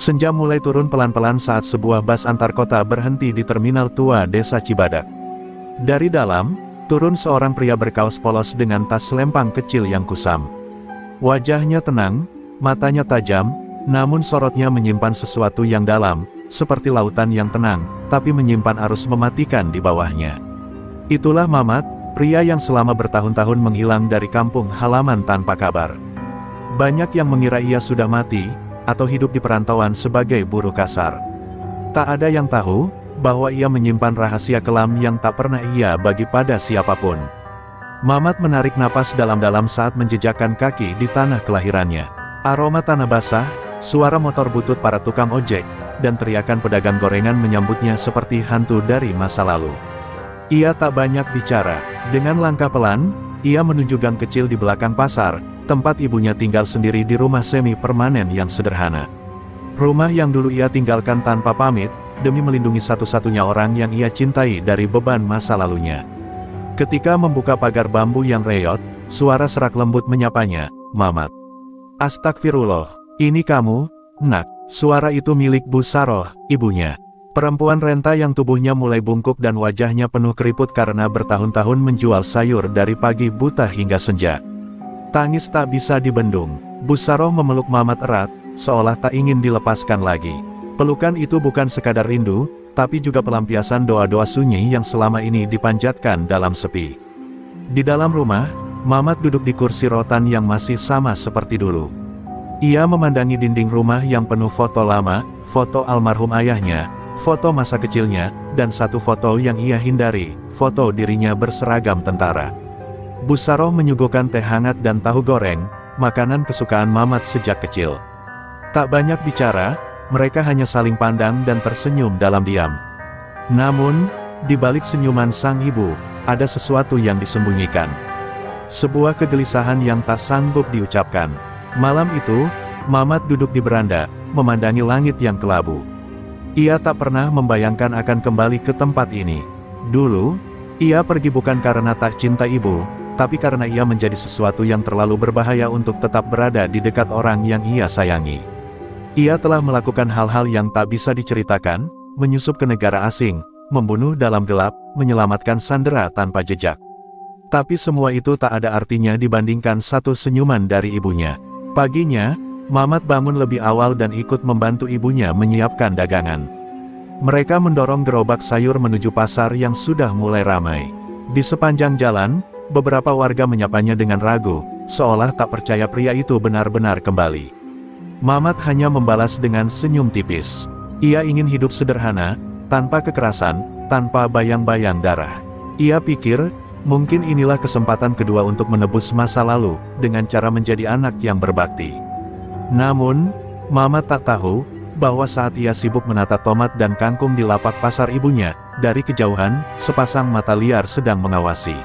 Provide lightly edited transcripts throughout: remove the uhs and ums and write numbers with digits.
Senja mulai turun pelan-pelan saat sebuah bus antar kota berhenti di terminal tua Desa Cibadak. Dari dalam, turun seorang pria berkaos polos dengan tas selempang kecil yang kusam. Wajahnya tenang, matanya tajam, namun sorotnya menyimpan sesuatu yang dalam, seperti lautan yang tenang, tapi menyimpan arus mematikan di bawahnya. Itulah Mamat, pria yang selama bertahun-tahun menghilang dari kampung halaman tanpa kabar. Banyak yang mengira ia sudah mati, atau hidup di perantauan sebagai buruh kasar. Tak ada yang tahu, bahwa ia menyimpan rahasia kelam yang tak pernah ia bagi pada siapapun. Mamat menarik napas dalam-dalam saat menjejakkan kaki di tanah kelahirannya. Aroma tanah basah, suara motor butut para tukang ojek, dan teriakan pedagang gorengan menyambutnya seperti hantu dari masa lalu. Ia tak banyak bicara. Dengan langkah pelan, ia menuju gang kecil di belakang pasar, tempat ibunya tinggal sendiri di rumah semi-permanen yang sederhana. Rumah yang dulu ia tinggalkan tanpa pamit, demi melindungi satu-satunya orang yang ia cintai dari beban masa lalunya. Ketika membuka pagar bambu yang reot, suara serak lembut menyapanya, "Mamat." "Astagfirullah, ini kamu, Nak?" Suara itu milik Bu Saroh, ibunya. Perempuan renta yang tubuhnya mulai bungkuk dan wajahnya penuh keriput karena bertahun-tahun menjual sayur dari pagi buta hingga senja. Tangis tak bisa dibendung. Bu Saroh memeluk Mamat erat, seolah tak ingin dilepaskan lagi. Pelukan itu bukan sekadar rindu, tapi juga pelampiasan doa-doa sunyi yang selama ini dipanjatkan dalam sepi. Di dalam rumah, Mamat duduk di kursi rotan yang masih sama seperti dulu. Ia memandangi dinding rumah yang penuh foto lama, foto almarhum ayahnya, foto masa kecilnya, dan satu foto yang ia hindari, foto dirinya berseragam tentara. Bu Saroh menyuguhkan teh hangat dan tahu goreng, makanan kesukaan Mamat sejak kecil. Tak banyak bicara, mereka hanya saling pandang dan tersenyum dalam diam. Namun, di balik senyuman sang ibu, ada sesuatu yang disembunyikan. Sebuah kegelisahan yang tak sanggup diucapkan. Malam itu, Mamat duduk di beranda, memandangi langit yang kelabu. Ia tak pernah membayangkan akan kembali ke tempat ini. Dulu, ia pergi bukan karena tak cinta ibu, tapi karena ia menjadi sesuatu yang terlalu berbahaya untuk tetap berada di dekat orang yang ia sayangi. Ia telah melakukan hal-hal yang tak bisa diceritakan, menyusup ke negara asing, membunuh dalam gelap, menyelamatkan sandera tanpa jejak. Tapi semua itu tak ada artinya dibandingkan satu senyuman dari ibunya. Paginya, Mamat bangun lebih awal dan ikut membantu ibunya menyiapkan dagangan. Mereka mendorong gerobak sayur menuju pasar yang sudah mulai ramai. Di sepanjang jalan, beberapa warga menyapanya dengan ragu, seolah tak percaya pria itu benar-benar kembali. Mamat hanya membalas dengan senyum tipis. Ia ingin hidup sederhana, tanpa kekerasan, tanpa bayang-bayang darah. Ia pikir, mungkin inilah kesempatan kedua untuk menebus masa lalu, dengan cara menjadi anak yang berbakti. Namun, Mamat tak tahu, bahwa saat ia sibuk menata tomat dan kangkung di lapak pasar ibunya, dari kejauhan, sepasang mata liar sedang mengawasi.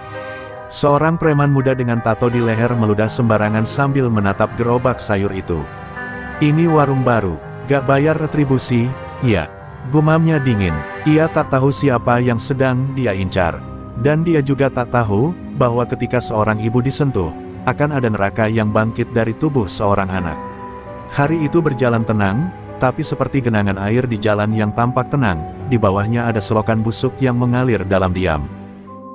Seorang preman muda dengan tato di leher meludah sembarangan sambil menatap gerobak sayur itu. "Ini warung baru, gak bayar retribusi?" "Iya," gumamnya dingin. Ia tak tahu siapa yang sedang dia incar. Dan dia juga tak tahu, bahwa ketika seorang ibu disentuh, akan ada neraka yang bangkit dari tubuh seorang anak. Hari itu berjalan tenang, tapi seperti genangan air di jalan yang tampak tenang, di bawahnya ada selokan busuk yang mengalir dalam diam.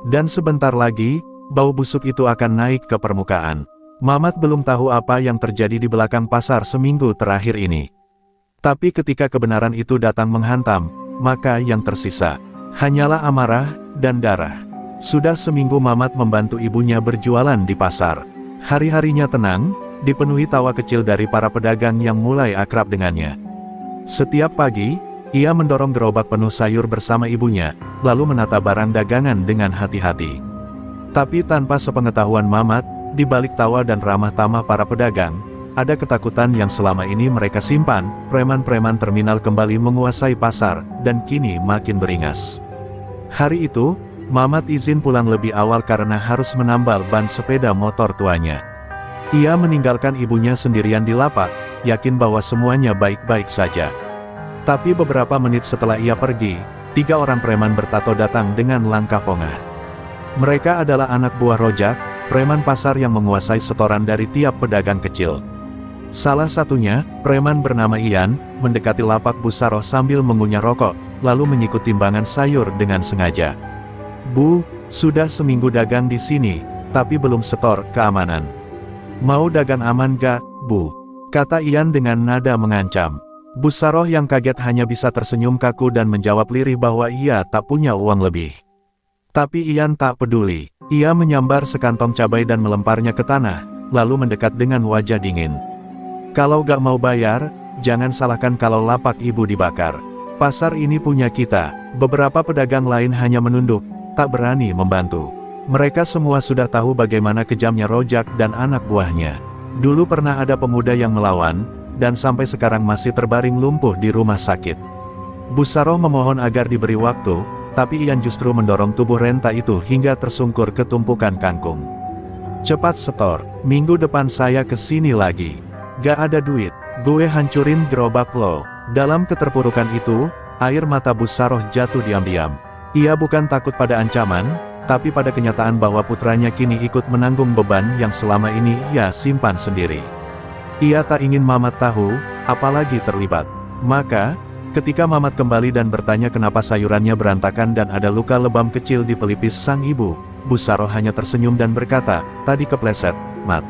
Dan sebentar lagi, bau busuk itu akan naik ke permukaan. Mamat belum tahu apa yang terjadi di belakang pasar seminggu terakhir ini. Tapi ketika kebenaran itu datang menghantam, maka yang tersisa hanyalah amarah dan darah. Sudah seminggu Mamat membantu ibunya berjualan di pasar. Hari-harinya tenang, dipenuhi tawa kecil dari para pedagang yang mulai akrab dengannya. Setiap pagi, ia mendorong gerobak penuh sayur bersama ibunya, lalu menata barang dagangan dengan hati-hati. Tapi tanpa sepengetahuan Mamat, di balik tawa dan ramah tamah para pedagang, ada ketakutan yang selama ini mereka simpan. Preman-preman terminal kembali menguasai pasar, dan kini makin beringas. Hari itu, Mamat izin pulang lebih awal karena harus menambal ban sepeda motor tuanya. Ia meninggalkan ibunya sendirian di lapak, yakin bahwa semuanya baik-baik saja. Tapi beberapa menit setelah ia pergi, 3 orang preman bertato datang dengan langkah pongah. Mereka adalah anak buah Rojak, preman pasar yang menguasai setoran dari tiap pedagang kecil. Salah satunya, preman bernama Ian, mendekati lapak Bu Saroh sambil mengunyah rokok, lalu menyikut timbangan sayur dengan sengaja. "Bu, sudah seminggu dagang di sini, tapi belum setor keamanan. Mau dagang aman gak, Bu?" kata Ian dengan nada mengancam. Bu Saroh yang kaget hanya bisa tersenyum kaku dan menjawab lirih bahwa ia tak punya uang lebih. Tapi Ian tak peduli. Ia menyambar sekantong cabai dan melemparnya ke tanah, lalu mendekat dengan wajah dingin. "Kalau gak mau bayar, jangan salahkan kalau lapak ibu dibakar. Pasar ini punya kita." Beberapa pedagang lain hanya menunduk, tak berani membantu. Mereka semua sudah tahu bagaimana kejamnya Rojak dan anak buahnya. Dulu pernah ada pemuda yang melawan, dan sampai sekarang masih terbaring lumpuh di rumah sakit. Bu Saroh memohon agar diberi waktu, tapi Ian justru mendorong tubuh renta itu hingga tersungkur ke tumpukan kangkung. "Cepat setor, minggu depan saya kesini lagi. Gak ada duit, gue hancurin gerobak lo." Dalam keterpurukan itu, air mata Bu Saroh jatuh diam-diam. Ia bukan takut pada ancaman, tapi pada kenyataan bahwa putranya kini ikut menanggung beban yang selama ini ia simpan sendiri. Ia tak ingin Mamat tahu, apalagi terlibat. Maka, ketika Mamat kembali dan bertanya kenapa sayurannya berantakan dan ada luka lebam kecil di pelipis sang ibu, Bu Saroh hanya tersenyum dan berkata, "Tadi kepleset, Mat.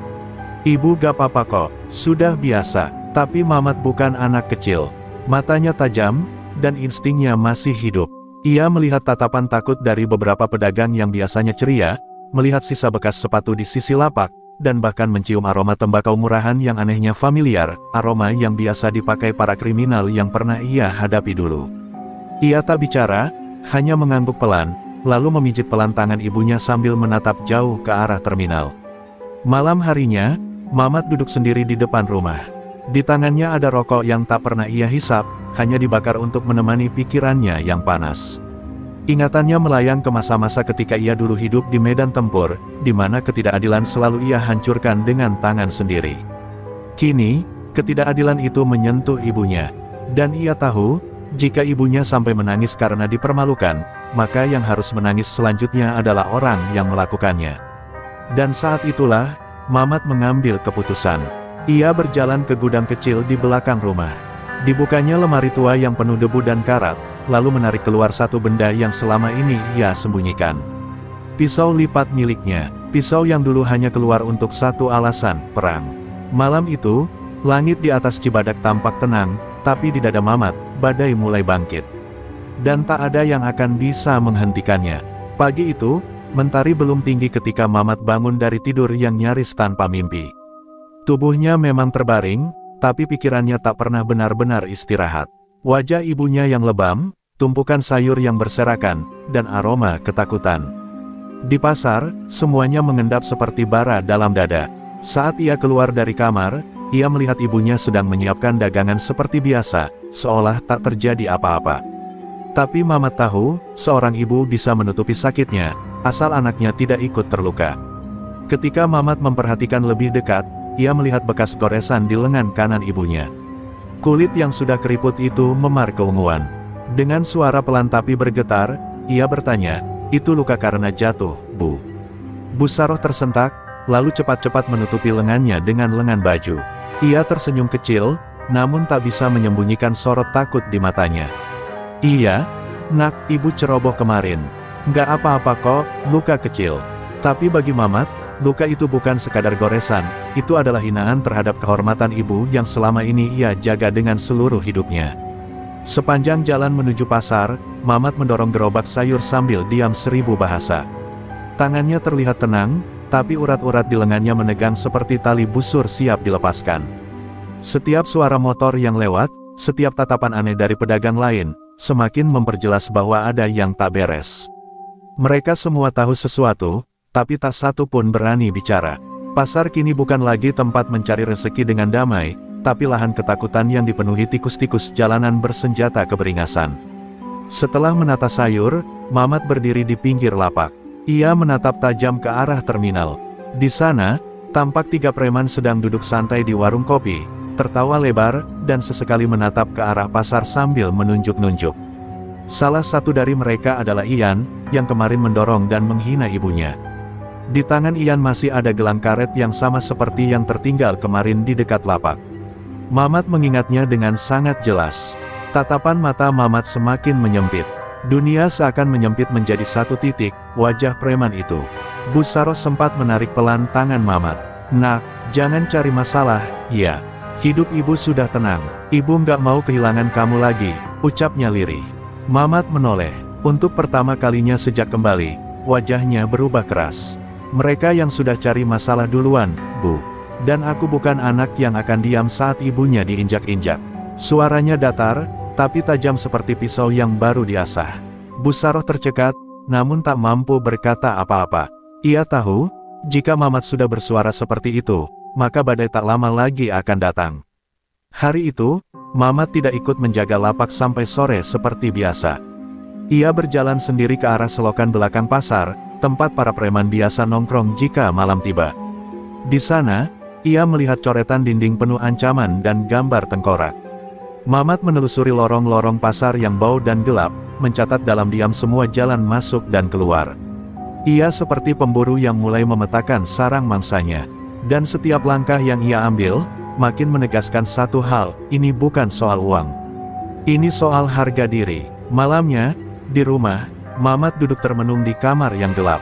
Ibu gak apa-apa kok, sudah biasa." Tapi Mamat bukan anak kecil. Matanya tajam, dan instingnya masih hidup. Ia melihat tatapan takut dari beberapa pedagang yang biasanya ceria, melihat sisa bekas sepatu di sisi lapak, dan bahkan mencium aroma tembakau murahan yang anehnya familiar, aroma yang biasa dipakai para kriminal yang pernah ia hadapi dulu. Ia tak bicara, hanya mengangguk pelan, lalu memijit pelan tangan ibunya sambil menatap jauh ke arah terminal. Malam harinya, Mamat duduk sendiri di depan rumah. Di tangannya ada rokok yang tak pernah ia hisap, hanya dibakar untuk menemani pikirannya yang panas. Ingatannya melayang ke masa-masa ketika ia dulu hidup di medan tempur, di mana ketidakadilan selalu ia hancurkan dengan tangan sendiri. Kini, ketidakadilan itu menyentuh ibunya. Dan ia tahu, jika ibunya sampai menangis karena dipermalukan, maka yang harus menangis selanjutnya adalah orang yang melakukannya. Dan saat itulah, Mamat mengambil keputusan. Ia berjalan ke gudang kecil di belakang rumah. Dibukanya lemari tua yang penuh debu dan karat, lalu menarik keluar satu benda yang selama ini ia sembunyikan. Pisau lipat miliknya, pisau yang dulu hanya keluar untuk satu alasan, perang. Malam itu, langit di atas Cibadak tampak tenang, tapi di dada Mamat, badai mulai bangkit. Dan tak ada yang akan bisa menghentikannya. Pagi itu, mentari belum tinggi ketika Mamat bangun dari tidur yang nyaris tanpa mimpi. Tubuhnya memang terbaring, tapi pikirannya tak pernah benar-benar istirahat. Wajah ibunya yang lebam, tumpukan sayur yang berserakan, dan aroma ketakutan. Di pasar, semuanya mengendap seperti bara dalam dada. Saat ia keluar dari kamar, ia melihat ibunya sedang menyiapkan dagangan seperti biasa, seolah tak terjadi apa-apa. Tapi Mamat tahu, seorang ibu bisa menutupi sakitnya, asal anaknya tidak ikut terluka. Ketika Mamat memperhatikan lebih dekat, ia melihat bekas goresan di lengan kanan ibunya. Kulit yang sudah keriput itu memar keunguan. Dengan suara pelan tapi bergetar, ia bertanya, "Itu luka karena jatuh, Bu?" Bu Saroh tersentak, lalu cepat-cepat menutupi lengannya dengan lengan baju. Ia tersenyum kecil, namun tak bisa menyembunyikan sorot takut di matanya. "Iya, Nak, Ibu ceroboh kemarin. Nggak apa-apa kok, luka kecil." Tapi bagi Mamat, luka itu bukan sekadar goresan, itu adalah hinaan terhadap kehormatan ibu yang selama ini ia jaga dengan seluruh hidupnya. Sepanjang jalan menuju pasar, Mamat mendorong gerobak sayur sambil diam seribu bahasa. Tangannya terlihat tenang, tapi urat-urat di lengannya menegang seperti tali busur siap dilepaskan. Setiap suara motor yang lewat, setiap tatapan aneh dari pedagang lain, semakin memperjelas bahwa ada yang tak beres. Mereka semua tahu sesuatu, tapi tak satu pun berani bicara. Pasar kini bukan lagi tempat mencari rezeki dengan damai, tapi lahan ketakutan yang dipenuhi tikus-tikus jalanan bersenjata keberingasan. Setelah menata sayur, Mamat berdiri di pinggir lapak. Ia menatap tajam ke arah terminal. Di sana, tampak 3 preman sedang duduk santai di warung kopi, tertawa lebar, dan sesekali menatap ke arah pasar sambil menunjuk-nunjuk. Salah satu dari mereka adalah Ian, yang kemarin mendorong dan menghina ibunya. Di tangan Ian masih ada gelang karet yang sama seperti yang tertinggal kemarin di dekat lapak. Mamat mengingatnya dengan sangat jelas. Tatapan mata Mamat semakin menyempit. Dunia seakan menyempit menjadi satu titik, wajah preman itu. Bu Saroh sempat menarik pelan tangan Mamat. "Nak, jangan cari masalah, ya. Hidup ibu sudah tenang. Ibu nggak mau kehilangan kamu lagi," ucapnya lirih. Mamat menoleh. Untuk pertama kalinya sejak kembali, wajahnya berubah keras. "Mereka yang sudah cari masalah duluan, Bu. Dan aku bukan anak yang akan diam saat ibunya diinjak-injak." Suaranya datar, tapi tajam seperti pisau yang baru diasah. Bu Saroh tercekat, namun tak mampu berkata apa-apa. Ia tahu, jika Mamat sudah bersuara seperti itu, maka badai tak lama lagi akan datang. Hari itu, Mamat tidak ikut menjaga lapak sampai sore seperti biasa. Ia berjalan sendiri ke arah selokan belakang pasar, tempat para preman biasa nongkrong jika malam tiba. Di sana, ia melihat coretan dinding penuh ancaman dan gambar tengkorak. Mamat menelusuri lorong-lorong pasar yang bau dan gelap, mencatat dalam diam semua jalan masuk dan keluar. Ia seperti pemburu yang mulai memetakan sarang mangsanya. Dan setiap langkah yang ia ambil, makin menegaskan satu hal, ini bukan soal uang. Ini soal harga diri. Malamnya, di rumah, Mamat duduk termenung di kamar yang gelap.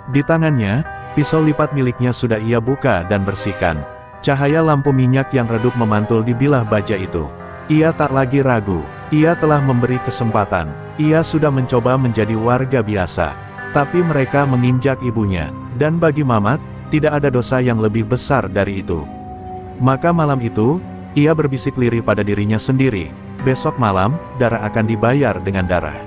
Di tangannya, pisau lipat miliknya sudah ia buka dan bersihkan. Cahaya lampu minyak yang redup memantul di bilah baja itu. Ia tak lagi ragu, ia telah memberi kesempatan. Ia sudah mencoba menjadi warga biasa. Tapi mereka menginjak ibunya, dan bagi Mamat, tidak ada dosa yang lebih besar dari itu. Maka malam itu, ia berbisik lirih pada dirinya sendiri, besok malam, darah akan dibayar dengan darah.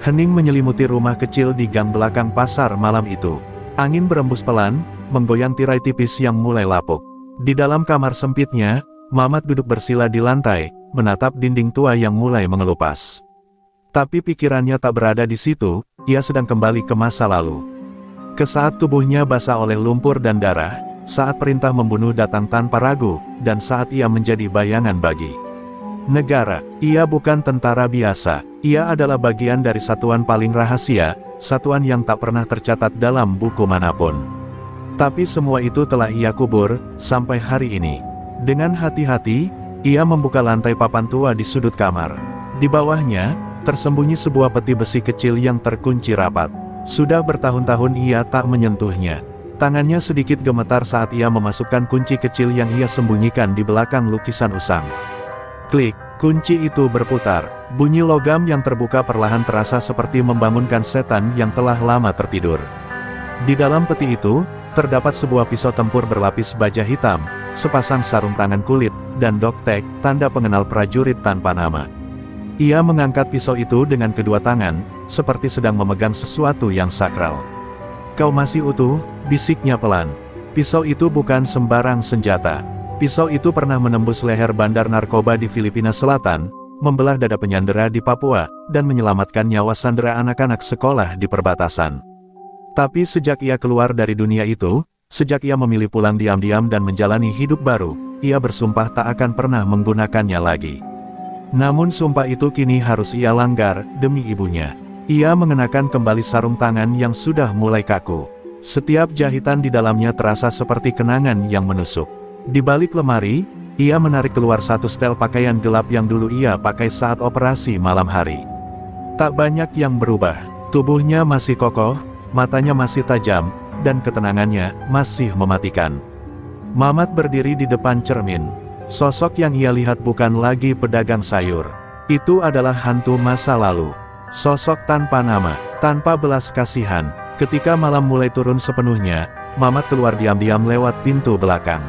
Hening menyelimuti rumah kecil di gang belakang pasar malam itu. Angin berembus pelan, menggoyang tirai tipis yang mulai lapuk. Di dalam kamar sempitnya, Mamat duduk bersila di lantai, menatap dinding tua yang mulai mengelupas. Tapi pikirannya tak berada di situ, ia sedang kembali ke masa lalu. Ke saat tubuhnya basah oleh lumpur dan darah, saat perintah membunuh datang tanpa ragu, dan saat ia menjadi bayangan bagi negara. Ia bukan tentara biasa, ia adalah bagian dari satuan paling rahasia, satuan yang tak pernah tercatat dalam buku manapun. Tapi semua itu telah ia kubur, sampai hari ini. Dengan hati-hati, ia membuka lantai papan tua di sudut kamar. Di bawahnya, tersembunyi sebuah peti besi kecil yang terkunci rapat. Sudah bertahun-tahun ia tak menyentuhnya. Tangannya sedikit gemetar saat ia memasukkan kunci kecil yang ia sembunyikan di belakang lukisan usang. Klik, kunci itu berputar. Bunyi logam yang terbuka perlahan terasa seperti membangunkan setan yang telah lama tertidur. Di dalam peti itu, terdapat sebuah pisau tempur berlapis baja hitam, sepasang sarung tangan kulit, dan doktek, tanda pengenal prajurit tanpa nama. Ia mengangkat pisau itu dengan kedua tangan, seperti sedang memegang sesuatu yang sakral. "Kau masih utuh," bisiknya pelan. Pisau itu bukan sembarang senjata. Pisau itu pernah menembus leher bandar narkoba di Filipina Selatan, membelah dada penyandera di Papua, dan menyelamatkan nyawa sandera anak-anak sekolah di perbatasan. Tapi sejak ia keluar dari dunia itu, sejak ia memilih pulang diam-diam dan menjalani hidup baru, ia bersumpah tak akan pernah menggunakannya lagi. Namun sumpah itu kini harus ia langgar, demi ibunya. Ia mengenakan kembali sarung tangan yang sudah mulai kaku. Setiap jahitan di dalamnya terasa seperti kenangan yang menusuk. Di balik lemari, ia menarik keluar satu setel pakaian gelap yang dulu ia pakai saat operasi malam hari. Tak banyak yang berubah. Tubuhnya masih kokoh, matanya masih tajam, dan ketenangannya masih mematikan. Mamat berdiri di depan cermin. Sosok yang ia lihat bukan lagi pedagang sayur. Itu adalah hantu masa lalu. Sosok tanpa nama, tanpa belas kasihan. Ketika malam mulai turun sepenuhnya, Mamat keluar diam-diam lewat pintu belakang.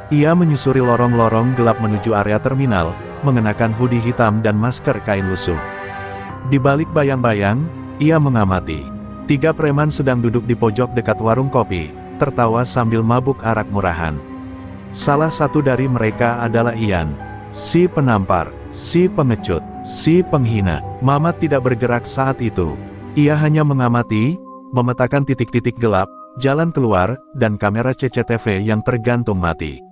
Ia menyusuri lorong-lorong gelap menuju area terminal, mengenakan hoodie hitam dan masker kain lusuh. Di balik bayang-bayang, ia mengamati. 3 preman sedang duduk di pojok dekat warung kopi, tertawa sambil mabuk arak murahan. Salah satu dari mereka adalah Ian. Si penampar, si pengecut, si penghina. Mamat tidak bergerak saat itu. Ia hanya mengamati, memetakan titik-titik gelap, jalan keluar, dan kamera CCTV yang tergantung mati.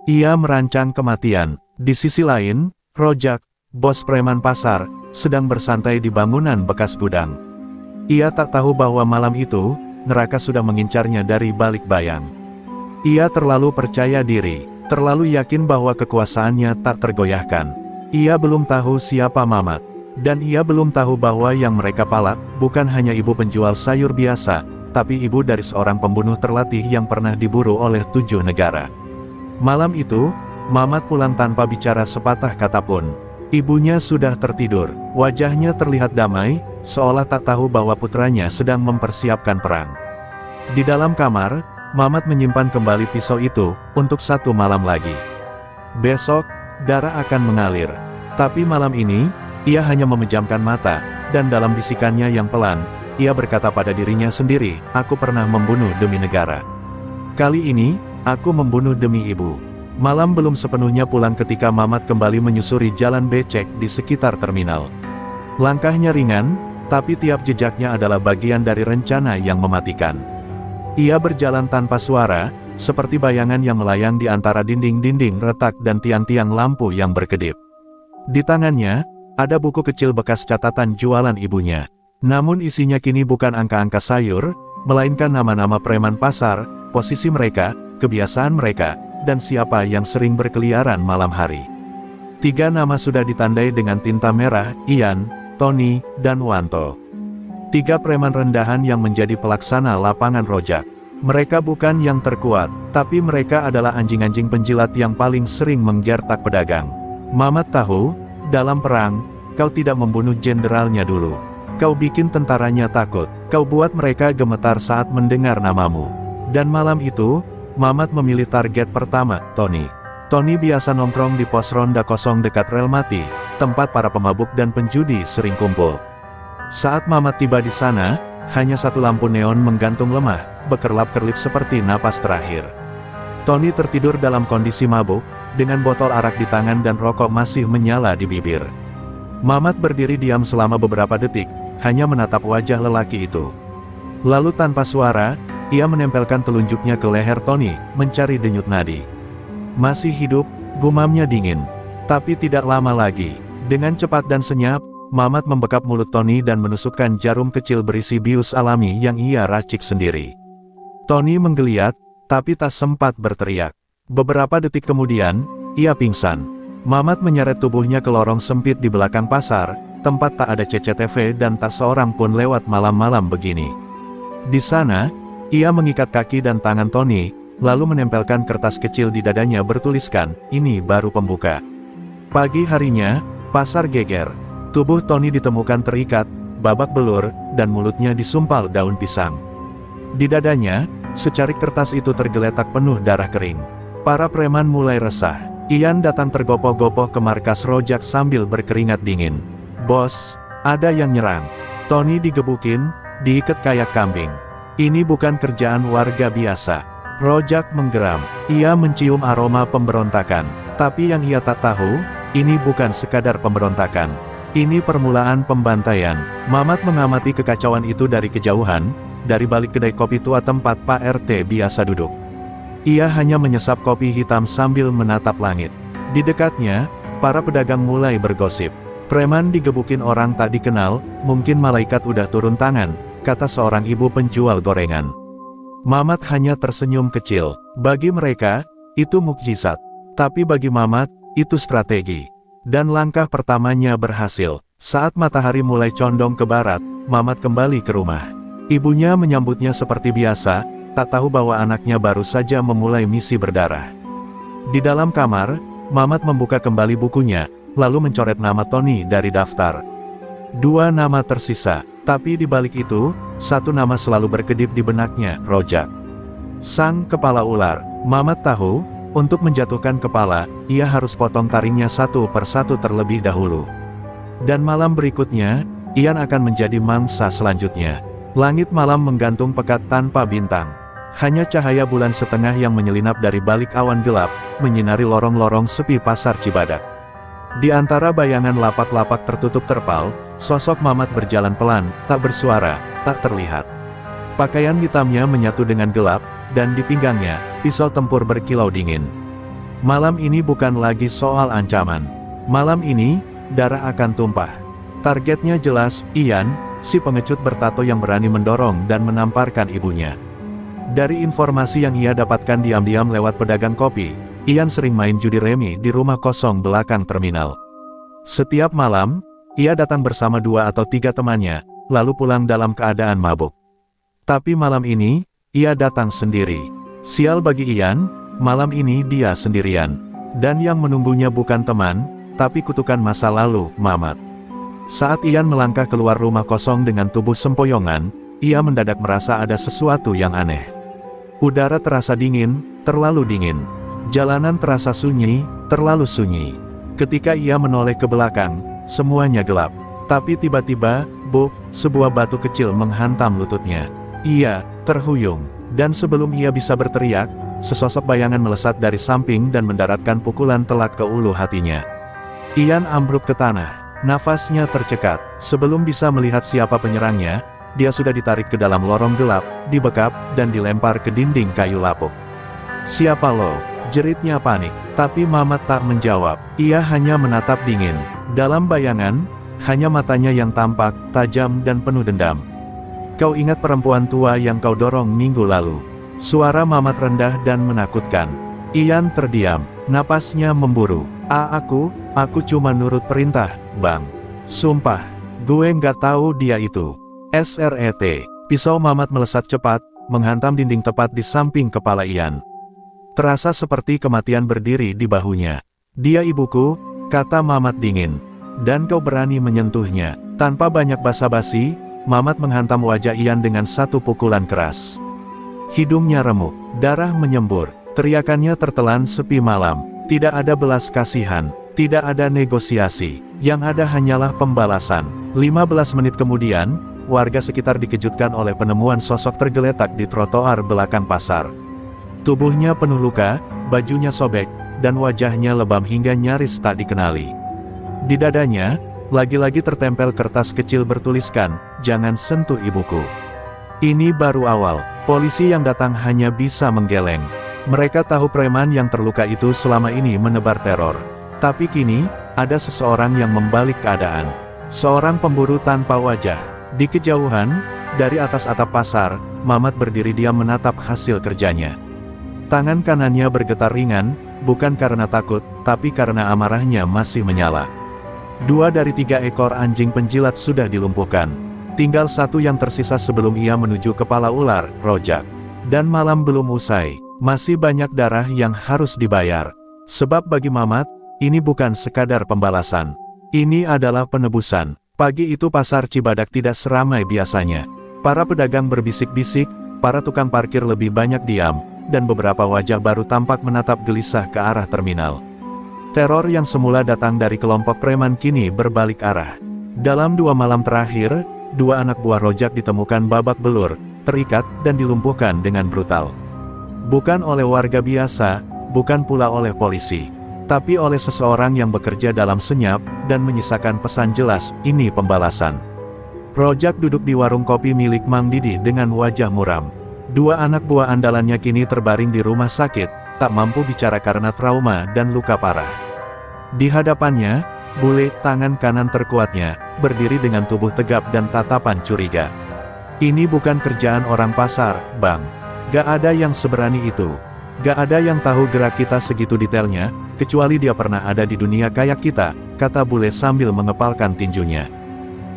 Ia merancang kematian. Di sisi lain, Rojak, bos preman pasar, sedang bersantai di bangunan bekas gudang. Ia tak tahu bahwa malam itu, neraka sudah mengincarnya dari balik bayang. Ia terlalu percaya diri. terlalu yakin bahwa kekuasaannya tak tergoyahkan. Ia belum tahu siapa Mamat. Dan ia belum tahu bahwa yang mereka palak, bukan hanya ibu penjual sayur biasa, tapi ibu dari seorang pembunuh terlatih yang pernah diburu oleh 7 negara. Malam itu, Mamat pulang tanpa bicara sepatah kata pun. Ibunya sudah tertidur, wajahnya terlihat damai, seolah tak tahu bahwa putranya sedang mempersiapkan perang. Di dalam kamar, Mamat menyimpan kembali pisau itu, untuk 1 malam lagi. Besok, darah akan mengalir. Tapi malam ini, ia hanya memejamkan mata, dan dalam bisikannya yang pelan, ia berkata pada dirinya sendiri, aku pernah membunuh demi negara. Kali ini, aku membunuh demi ibu. Malam belum sepenuhnya pulang ketika Mamat kembali menyusuri jalan becek di sekitar terminal. Langkahnya ringan, tapi tiap jejaknya adalah bagian dari rencana yang mematikan. Ia berjalan tanpa suara, seperti bayangan yang melayang di antara dinding-dinding retak dan tiang-tiang lampu yang berkedip. Di tangannya, ada buku kecil bekas catatan jualan ibunya. Namun isinya kini bukan angka-angka sayur, melainkan nama-nama preman pasar, posisi mereka, kebiasaan mereka, dan siapa yang sering berkeliaran malam hari. 3 nama sudah ditandai dengan tinta merah, Ian, Tony, dan Wanto. 3 preman rendahan yang menjadi pelaksana lapangan rojak. Mereka bukan yang terkuat, tapi mereka adalah anjing-anjing penjilat yang paling sering menggertak pedagang. Mamat tahu, dalam perang, kau tidak membunuh jenderalnya dulu. Kau bikin tentaranya takut, kau buat mereka gemetar saat mendengar namamu. Dan malam itu, Mamat memilih target pertama, Tony. Tony biasa nongkrong di pos ronda kosong dekat rel mati, tempat para pemabuk dan penjudi sering kumpul. Saat Mamat tiba di sana, hanya 1 lampu neon menggantung lemah, bekerlap-kerlip seperti napas terakhir. Tony tertidur dalam kondisi mabuk, dengan botol arak di tangan dan rokok masih menyala di bibir. Mamat berdiri diam selama beberapa detik, hanya menatap wajah lelaki itu. Lalu tanpa suara, ia menempelkan telunjuknya ke leher Tony, mencari denyut nadi. Masih hidup, gumamnya dingin. Tapi tidak lama lagi. Dengan cepat dan senyap, Mamat membekap mulut Tony dan menusukkan jarum kecil berisi bius alami yang ia racik sendiri. Tony menggeliat, tapi tak sempat berteriak. Beberapa detik kemudian, ia pingsan. Mamat menyeret tubuhnya ke lorong sempit di belakang pasar, tempat tak ada CCTV dan tak seorang pun lewat malam-malam begini. Di sana, ia mengikat kaki dan tangan Tony, lalu menempelkan kertas kecil di dadanya bertuliskan, ini baru pembuka. Pagi harinya, pasar geger. Tubuh Tony ditemukan terikat, babak belur, dan mulutnya disumpal daun pisang. Di dadanya, secarik kertas itu tergeletak penuh darah kering. Para preman mulai resah. Ian datang tergopoh-gopoh ke markas rojak sambil berkeringat dingin. Bos, ada yang nyerang. Tony digebukin, diikat kayak kambing. Ini bukan kerjaan warga biasa. Rojak menggeram. Ia mencium aroma pemberontakan. Tapi yang ia tak tahu, ini bukan sekadar pemberontakan. Ini permulaan pembantaian. Mamat mengamati kekacauan itu dari kejauhan, dari balik kedai kopi tua tempat Pak RT biasa duduk. Ia hanya menyesap kopi hitam sambil menatap langit. Di dekatnya, para pedagang mulai bergosip. Preman digebukin orang tak dikenal, mungkin malaikat udah turun tangan, kata seorang ibu penjual gorengan. Mamat hanya tersenyum kecil. Bagi mereka, itu mukjizat. Tapi bagi Mamat, itu strategi. Dan langkah pertamanya berhasil. Saat matahari mulai condong ke barat, Mamat kembali ke rumah. Ibunya menyambutnya seperti biasa, tak tahu bahwa anaknya baru saja memulai misi berdarah. Di dalam kamar, Mamat membuka kembali bukunya, lalu mencoret nama Tony dari daftar. 2 nama tersisa, tapi di balik itu, 1 nama selalu berkedip di benaknya, Rojak. Sang kepala ular. Mamat tahu, untuk menjatuhkan kepala, ia harus potong taringnya 1 per 1 terlebih dahulu. Dan malam berikutnya, Ian akan menjadi mangsa selanjutnya. Langit malam menggantung pekat tanpa bintang. Hanya cahaya bulan setengah yang menyelinap dari balik awan gelap, menyinari lorong-lorong sepi pasar Cibadak. Di antara bayangan lapak-lapak tertutup terpal, sosok Mamat berjalan pelan, tak bersuara, tak terlihat. Pakaian hitamnya menyatu dengan gelap, dan di pinggangnya, pisau tempur berkilau dingin. Malam ini bukan lagi soal ancaman. Malam ini, darah akan tumpah. Targetnya jelas, Ian, si pengecut bertato yang berani mendorong dan menamparkan ibunya. Dari informasi yang ia dapatkan diam-diam lewat pedagang kopi, Ian sering main judi remi di rumah kosong belakang terminal. Setiap malam, ia datang bersama 2 atau 3 temannya, lalu pulang dalam keadaan mabuk. Tapi malam ini, ia datang sendiri. Sial bagi Ian, malam ini dia sendirian. Dan yang menunggunya bukan teman, tapi kutukan masa lalu, Mamat. Saat Ian melangkah keluar rumah kosong dengan tubuh sempoyongan, ia mendadak merasa ada sesuatu yang aneh. Udara terasa dingin, terlalu dingin. Jalanan terasa sunyi, terlalu sunyi. Ketika ia menoleh ke belakang, semuanya gelap. Tapi tiba-tiba, sebuah batu kecil menghantam lututnya. Ia terhuyung, dan sebelum ia bisa berteriak, sesosok bayangan melesat dari samping dan mendaratkan pukulan telak ke ulu hatinya. Ian ambruk ke tanah. Nafasnya tercekat. Sebelum bisa melihat siapa penyerangnya, dia sudah ditarik ke dalam lorong gelap, dibekap, dan dilempar ke dinding kayu lapuk. "Siapa lo?" jeritnya panik. Tapi Mamat tak menjawab. Ia hanya menatap dingin. Dalam bayangan, hanya matanya yang tampak, tajam dan penuh dendam. "Kau ingat perempuan tua yang kau dorong minggu lalu?" Suara Mamat rendah dan menakutkan. Ian terdiam. Napasnya memburu. Aku cuma nurut perintah, Bang. Sumpah, gue nggak tahu dia itu." SRET. Pisau Mamat melesat cepat, menghantam dinding tepat di samping kepala Ian. Terasa seperti kematian berdiri di bahunya. "Dia ibuku," kata Mamat dingin. "Dan kau berani menyentuhnya." Tanpa banyak basa-basi, Mamat menghantam wajah Ian dengan satu pukulan keras. Hidungnya remuk, darah menyembur, teriakannya tertelan sepi malam. Tidak ada belas kasihan, tidak ada negosiasi, yang ada hanyalah pembalasan. 15 menit kemudian, warga sekitar dikejutkan oleh penemuan sosok tergeletak di trotoar belakang pasar. Tubuhnya penuh luka, bajunya sobek, dan wajahnya lebam hingga nyaris tak dikenali. Di dadanya, lagi-lagi tertempel kertas kecil bertuliskan, "Jangan sentuh ibuku." Ini baru awal, polisi yang datang hanya bisa menggeleng. Mereka tahu preman yang terluka itu selama ini menebar teror. Tapi kini, ada seseorang yang membalik keadaan. Seorang pemburu tanpa wajah. Di kejauhan, dari atas atap pasar, Mamat berdiri diam menatap hasil kerjanya. Tangan kanannya bergetar ringan, bukan karena takut, tapi karena amarahnya masih menyala. 2 dari 3 ekor anjing penjilat sudah dilumpuhkan. Tinggal 1 yang tersisa sebelum ia menuju kepala ular, Rojak. Dan malam belum usai. Masih banyak darah yang harus dibayar. Sebab bagi Mamat, ini bukan sekadar pembalasan. Ini adalah penebusan. Pagi itu pasar Cibadak tidak seramai biasanya. Para pedagang berbisik-bisik, para tukang parkir lebih banyak diam, dan beberapa wajah baru tampak menatap gelisah ke arah terminal. Teror yang semula datang dari kelompok preman kini berbalik arah. Dalam 2 malam terakhir, 2 anak buah Rojak ditemukan babak belur, terikat, dan dilumpuhkan dengan brutal. Bukan oleh warga biasa, bukan pula oleh polisi, tapi oleh seseorang yang bekerja dalam senyap, dan menyisakan pesan jelas, ini pembalasan. Rojak duduk di warung kopi milik Mang Didi dengan wajah muram. 2 anak buah andalannya kini terbaring di rumah sakit, tak mampu bicara karena trauma dan luka parah. Di hadapannya, bule tangan kanan terkuatnya, berdiri dengan tubuh tegap dan tatapan curiga. "Ini bukan kerjaan orang pasar, Bang. Gak ada yang seberani itu. Gak ada yang tahu gerak kita segitu detailnya, kecuali dia pernah ada di dunia kayak kita," kata bule sambil mengepalkan tinjunya.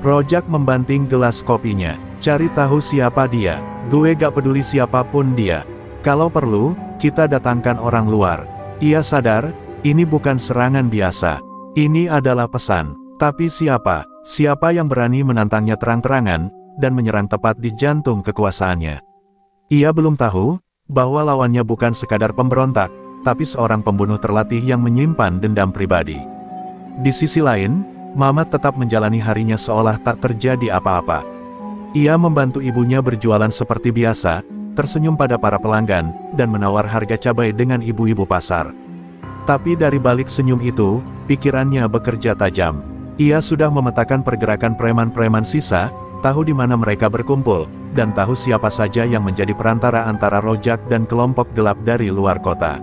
Rojak membanting gelas kopinya. "Cari tahu siapa dia. Gue gak peduli siapapun dia. Kalau perlu, kita datangkan orang luar." Ia sadar, ini bukan serangan biasa. Ini adalah pesan. Tapi siapa? Siapa yang berani menantangnya terang-terangan, dan menyerang tepat di jantung kekuasaannya? Ia belum tahu, bahwa lawannya bukan sekadar pemberontak, tapi seorang pembunuh terlatih yang menyimpan dendam pribadi. Di sisi lain, Mamat tetap menjalani harinya seolah tak terjadi apa-apa. Ia membantu ibunya berjualan seperti biasa, tersenyum pada para pelanggan, dan menawar harga cabai dengan ibu-ibu pasar. Tapi dari balik senyum itu, pikirannya bekerja tajam. Ia sudah memetakan pergerakan preman-preman sisa, tahu di mana mereka berkumpul, dan tahu siapa saja yang menjadi perantara antara Rojak dan kelompok gelap dari luar kota.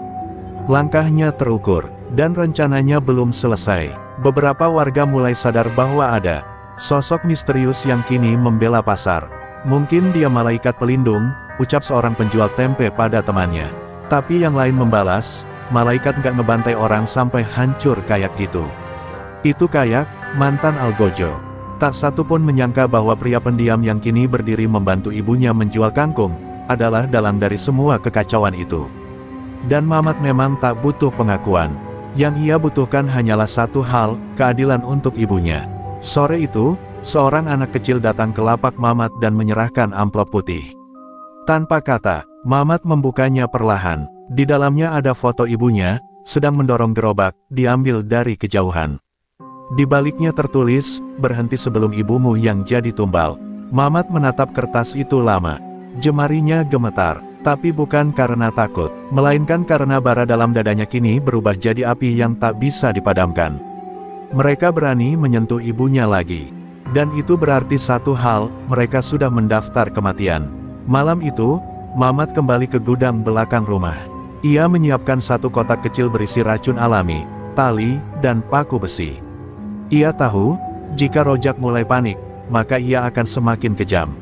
Langkahnya terukur, dan rencananya belum selesai. Beberapa warga mulai sadar bahwa ada sosok misterius yang kini membela pasar. "Mungkin dia malaikat pelindung," ucap seorang penjual tempe pada temannya. Tapi yang lain membalas, malaikat nggak ngebantai orang sampai hancur kayak gitu. Itu kayak mantan algojo. Tak satu pun menyangka bahwa pria pendiam yang kini berdiri membantu ibunya menjual kangkung, adalah dalang dari semua kekacauan itu. Dan Mamat memang tak butuh pengakuan. Yang ia butuhkan hanyalah satu hal, keadilan untuk ibunya. Sore itu, seorang anak kecil datang ke lapak Mamat dan menyerahkan amplop putih. Tanpa kata, Mamat membukanya perlahan. Di dalamnya ada foto ibunya, sedang mendorong gerobak, diambil dari kejauhan. Di baliknya tertulis, berhenti sebelum ibumu yang jadi tumbal. Mamat menatap kertas itu lama. Jemarinya gemetar. Tapi bukan karena takut, melainkan karena bara dalam dadanya kini berubah jadi api yang tak bisa dipadamkan. Mereka berani menyentuh ibunya lagi. Dan itu berarti satu hal, mereka sudah mendaftar kematian. Malam itu, Mamat kembali ke gudang belakang rumah. Ia menyiapkan satu kotak kecil berisi racun alami, tali, dan paku besi. Ia tahu, jika Rojak mulai panik, maka ia akan semakin kejam.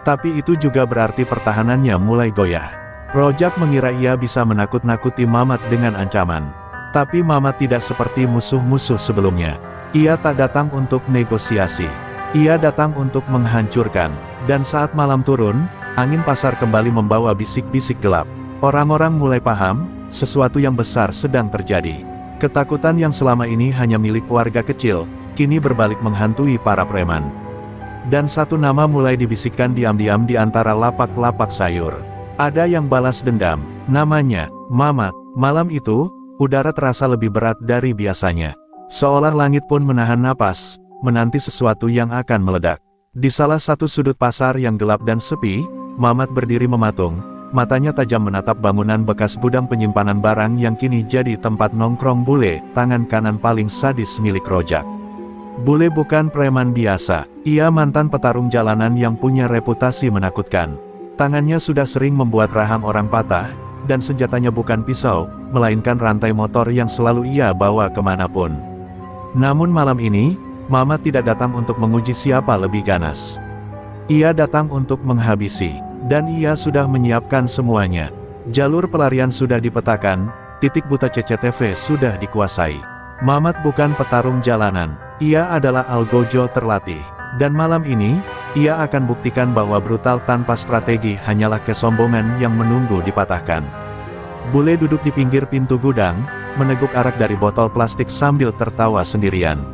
Tapi itu juga berarti pertahanannya mulai goyah. Rojak mengira ia bisa menakut-nakuti Mamat dengan ancaman. Tapi Mamat tidak seperti musuh-musuh sebelumnya. Ia tak datang untuk negosiasi. Ia datang untuk menghancurkan. Dan saat malam turun, angin pasar kembali membawa bisik-bisik gelap. Orang-orang mulai paham, sesuatu yang besar sedang terjadi. Ketakutan yang selama ini hanya milik warga kecil, kini berbalik menghantui para preman. Dan satu nama mulai dibisikkan diam-diam di antara lapak-lapak sayur. Ada yang balas dendam, namanya Mamat. Malam itu, udara terasa lebih berat dari biasanya. Seolah langit pun menahan napas, menanti sesuatu yang akan meledak. Di salah satu sudut pasar yang gelap dan sepi, Mamat berdiri mematung, matanya tajam menatap bangunan bekas gudang penyimpanan barang yang kini jadi tempat nongkrong bule, tangan kanan paling sadis milik Rojak. Bule bukan preman biasa, ia mantan petarung jalanan yang punya reputasi menakutkan. Tangannya sudah sering membuat rahang orang patah, dan senjatanya bukan pisau, melainkan rantai motor yang selalu ia bawa kemanapun. Namun malam ini, Mamat tidak datang untuk menguji siapa lebih ganas. Ia datang untuk menghabisi, dan ia sudah menyiapkan semuanya. Jalur pelarian sudah dipetakan, titik buta CCTV sudah dikuasai. Mamat bukan petarung jalanan, ia adalah algojo terlatih. Dan malam ini, ia akan buktikan bahwa brutal tanpa strategi hanyalah kesombongan yang menunggu dipatahkan. Bule duduk di pinggir pintu gudang, meneguk arak dari botol plastik sambil tertawa sendirian.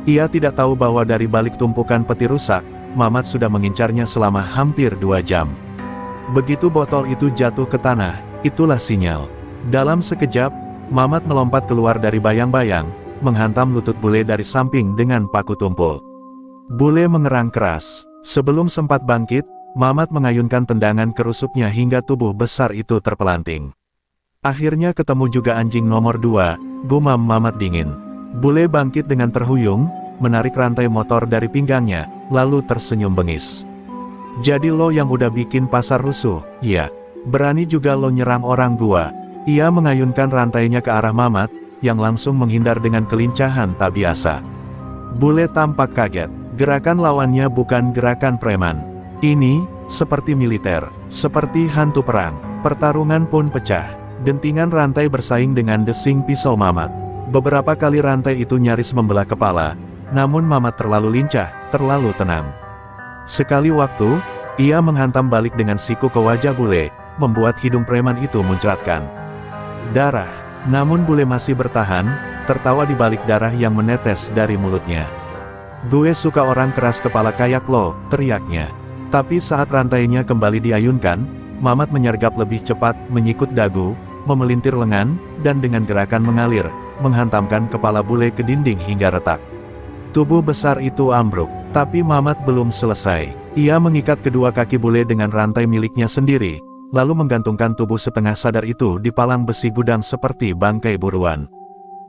Ia tidak tahu bahwa dari balik tumpukan peti rusak, Mamat sudah mengincarnya selama hampir 2 jam. Begitu botol itu jatuh ke tanah, itulah sinyal. Dalam sekejap, Mamat melompat keluar dari bayang-bayang, menghantam lutut bule dari samping dengan paku tumpul. Bule mengerang keras. Sebelum sempat bangkit, Mamat mengayunkan tendangan ke rusuknya hingga tubuh besar itu terpelanting. Akhirnya ketemu juga anjing nomor 2, gumam Mamat dingin. Bule bangkit dengan terhuyung, menarik rantai motor dari pinggangnya, lalu tersenyum bengis. Jadi lo yang udah bikin pasar rusuh, ya? Berani juga lo nyerang orang gua. Ia mengayunkan rantainya ke arah Mamat, yang langsung menghindar dengan kelincahan tak biasa. Bule tampak kaget. Gerakan lawannya bukan gerakan preman. Ini, seperti militer, seperti hantu perang. Pertarungan pun pecah. Dentingan rantai bersaing dengan desing pisau Mamat. Beberapa kali rantai itu nyaris membelah kepala, namun Mamat terlalu lincah, terlalu tenang. Sekali waktu, ia menghantam balik dengan siku ke wajah bule, membuat hidung preman itu muncratkan darah. Namun bule masih bertahan, tertawa di balik darah yang menetes dari mulutnya. Gue suka orang keras kepala kayak lo, teriaknya. Tapi saat rantainya kembali diayunkan, Mamat menyergap lebih cepat, menyikut dagu, memelintir lengan, dan dengan gerakan mengalir, menghantamkan kepala bule ke dinding hingga retak. Tubuh besar itu ambruk, tapi Mamat belum selesai. Ia mengikat kedua kaki bule dengan rantai miliknya sendiri, lalu menggantungkan tubuh setengah sadar itu di palang besi gudang seperti bangkai buruan.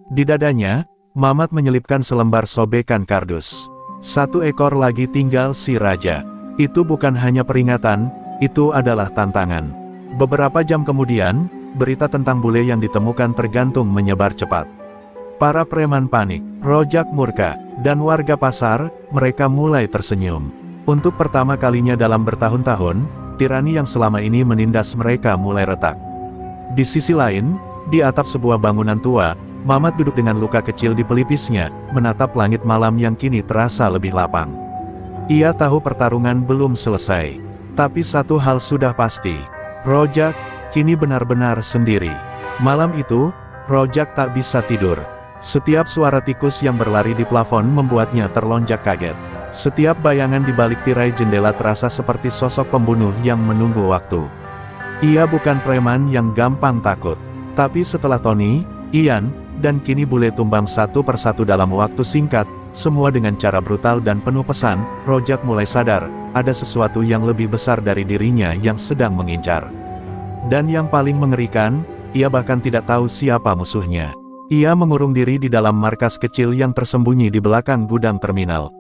Di dadanya, Mamat menyelipkan selembar sobekan kardus. 1 ekor lagi tinggal si raja. Itu bukan hanya peringatan, itu adalah tantangan. Beberapa jam kemudian, berita tentang bule yang ditemukan tergantung menyebar cepat. Para preman panik, Rojak murka, dan warga pasar, mereka mulai tersenyum. Untuk pertama kalinya dalam bertahun-tahun, tirani yang selama ini menindas mereka mulai retak. Di sisi lain, Di atap sebuah bangunan tua, Mamat duduk dengan luka kecil di pelipisnya, menatap langit malam yang kini terasa lebih lapang. Ia tahu pertarungan belum selesai. Tapi satu hal sudah pasti. Rojak, kini benar-benar sendiri. Malam itu, Rojak tak bisa tidur. Setiap suara tikus yang berlari di plafon membuatnya terlonjak kaget. Setiap bayangan di balik tirai jendela terasa seperti sosok pembunuh yang menunggu waktu. Ia bukan preman yang gampang takut. Tapi setelah Tony, Ian, dan kini bule tumbang satu persatu dalam waktu singkat, semua dengan cara brutal dan penuh pesan, Rojak mulai sadar, ada sesuatu yang lebih besar dari dirinya yang sedang mengincar. Dan yang paling mengerikan, ia bahkan tidak tahu siapa musuhnya. Ia mengurung diri di dalam markas kecil yang tersembunyi di belakang gudang terminal.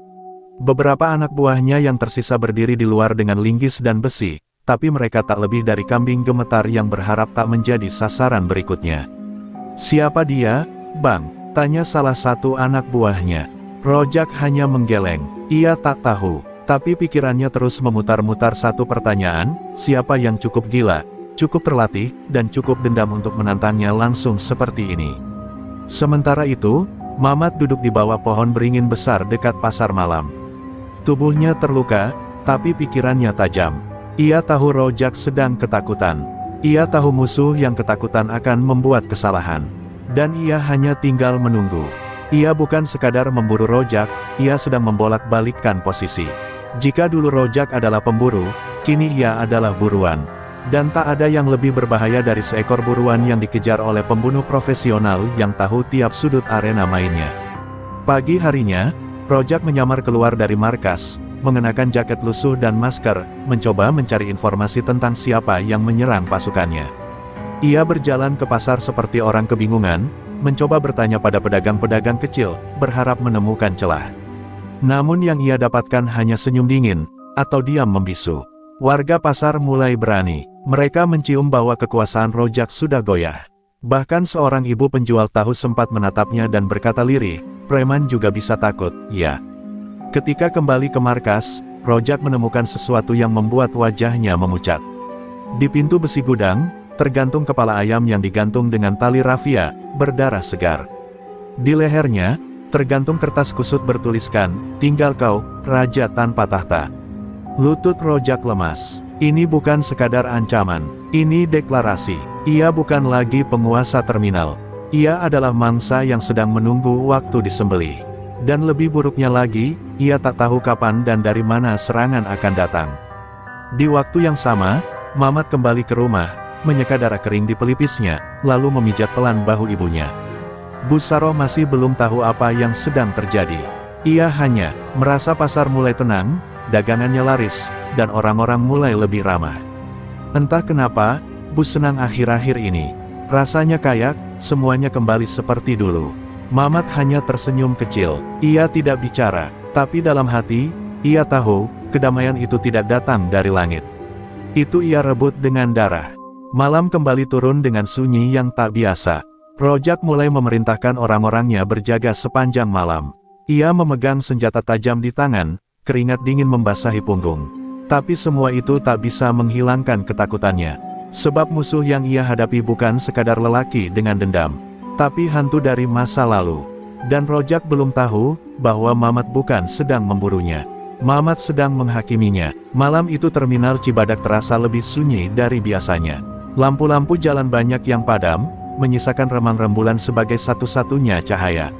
Beberapa anak buahnya yang tersisa berdiri di luar dengan linggis dan besi, tapi mereka tak lebih dari kambing gemetar yang berharap tak menjadi sasaran berikutnya. "Siapa dia, Bang?" tanya salah satu anak buahnya. Rojak hanya menggeleng. Ia tak tahu, tapi pikirannya terus memutar-mutar satu pertanyaan, siapa yang cukup gila, cukup terlatih, dan cukup dendam untuk menantangnya langsung seperti ini. Sementara itu, Mamat duduk di bawah pohon beringin besar dekat pasar malam. Tubuhnya terluka, tapi pikirannya tajam. Ia tahu Rojak sedang ketakutan. Ia tahu musuh yang ketakutan akan membuat kesalahan. Dan ia hanya tinggal menunggu. Ia bukan sekadar memburu Rojak, ia sedang membolak-balikkan posisi. Jika dulu Rojak adalah pemburu, kini ia adalah buruan. Dan tak ada yang lebih berbahaya dari seekor buruan yang dikejar oleh pembunuh profesional yang tahu tiap sudut arena mainnya. Pagi harinya, Rojak menyamar keluar dari markas, mengenakan jaket lusuh dan masker, mencoba mencari informasi tentang siapa yang menyerang pasukannya. Ia berjalan ke pasar seperti orang kebingungan, mencoba bertanya pada pedagang-pedagang kecil, berharap menemukan celah. Namun yang ia dapatkan hanya senyum dingin, atau diam membisu. Warga pasar mulai berani. Mereka mencium bahwa kekuasaan Rojak sudah goyah. Bahkan seorang ibu penjual tahu sempat menatapnya dan berkata lirih, "Preman juga bisa takut, ya." Ketika kembali ke markas, Rojak menemukan sesuatu yang membuat wajahnya memucat. Di pintu besi gudang, tergantung kepala ayam yang digantung dengan tali rafia, berdarah segar. Di lehernya, tergantung kertas kusut bertuliskan, "Tinggal kau, raja tanpa tahta." Lutut Rojak lemas. Ini bukan sekadar ancaman, ini deklarasi. Ia bukan lagi penguasa terminal. Ia adalah mangsa yang sedang menunggu waktu disembelih. Dan lebih buruknya lagi, ia tak tahu kapan dan dari mana serangan akan datang. Di waktu yang sama, Mamat kembali ke rumah, menyeka darah kering di pelipisnya, lalu memijat pelan bahu ibunya. Bu Saroh masih belum tahu apa yang sedang terjadi. Ia hanya merasa pasar mulai tenang, dagangannya laris, dan orang-orang mulai lebih ramah. Entah kenapa, Bu senang akhir-akhir ini. Rasanya kayak, semuanya kembali seperti dulu. Mamat hanya tersenyum kecil. Ia tidak bicara, tapi dalam hati, ia tahu, kedamaian itu tidak datang dari langit. Itu ia rebut dengan darah. Malam kembali turun dengan sunyi yang tak biasa. Rojak mulai memerintahkan orang-orangnya berjaga sepanjang malam. Ia memegang senjata tajam di tangan, keringat dingin membasahi punggung. Tapi semua itu tak bisa menghilangkan ketakutannya. Sebab musuh yang ia hadapi bukan sekadar lelaki dengan dendam, tapi hantu dari masa lalu. Dan Rojak belum tahu, bahwa Mamat bukan sedang memburunya. Mamat sedang menghakiminya. Malam itu terminal Cibadak terasa lebih sunyi dari biasanya. Lampu-lampu jalan banyak yang padam, menyisakan remang rembulan sebagai satu-satunya cahaya.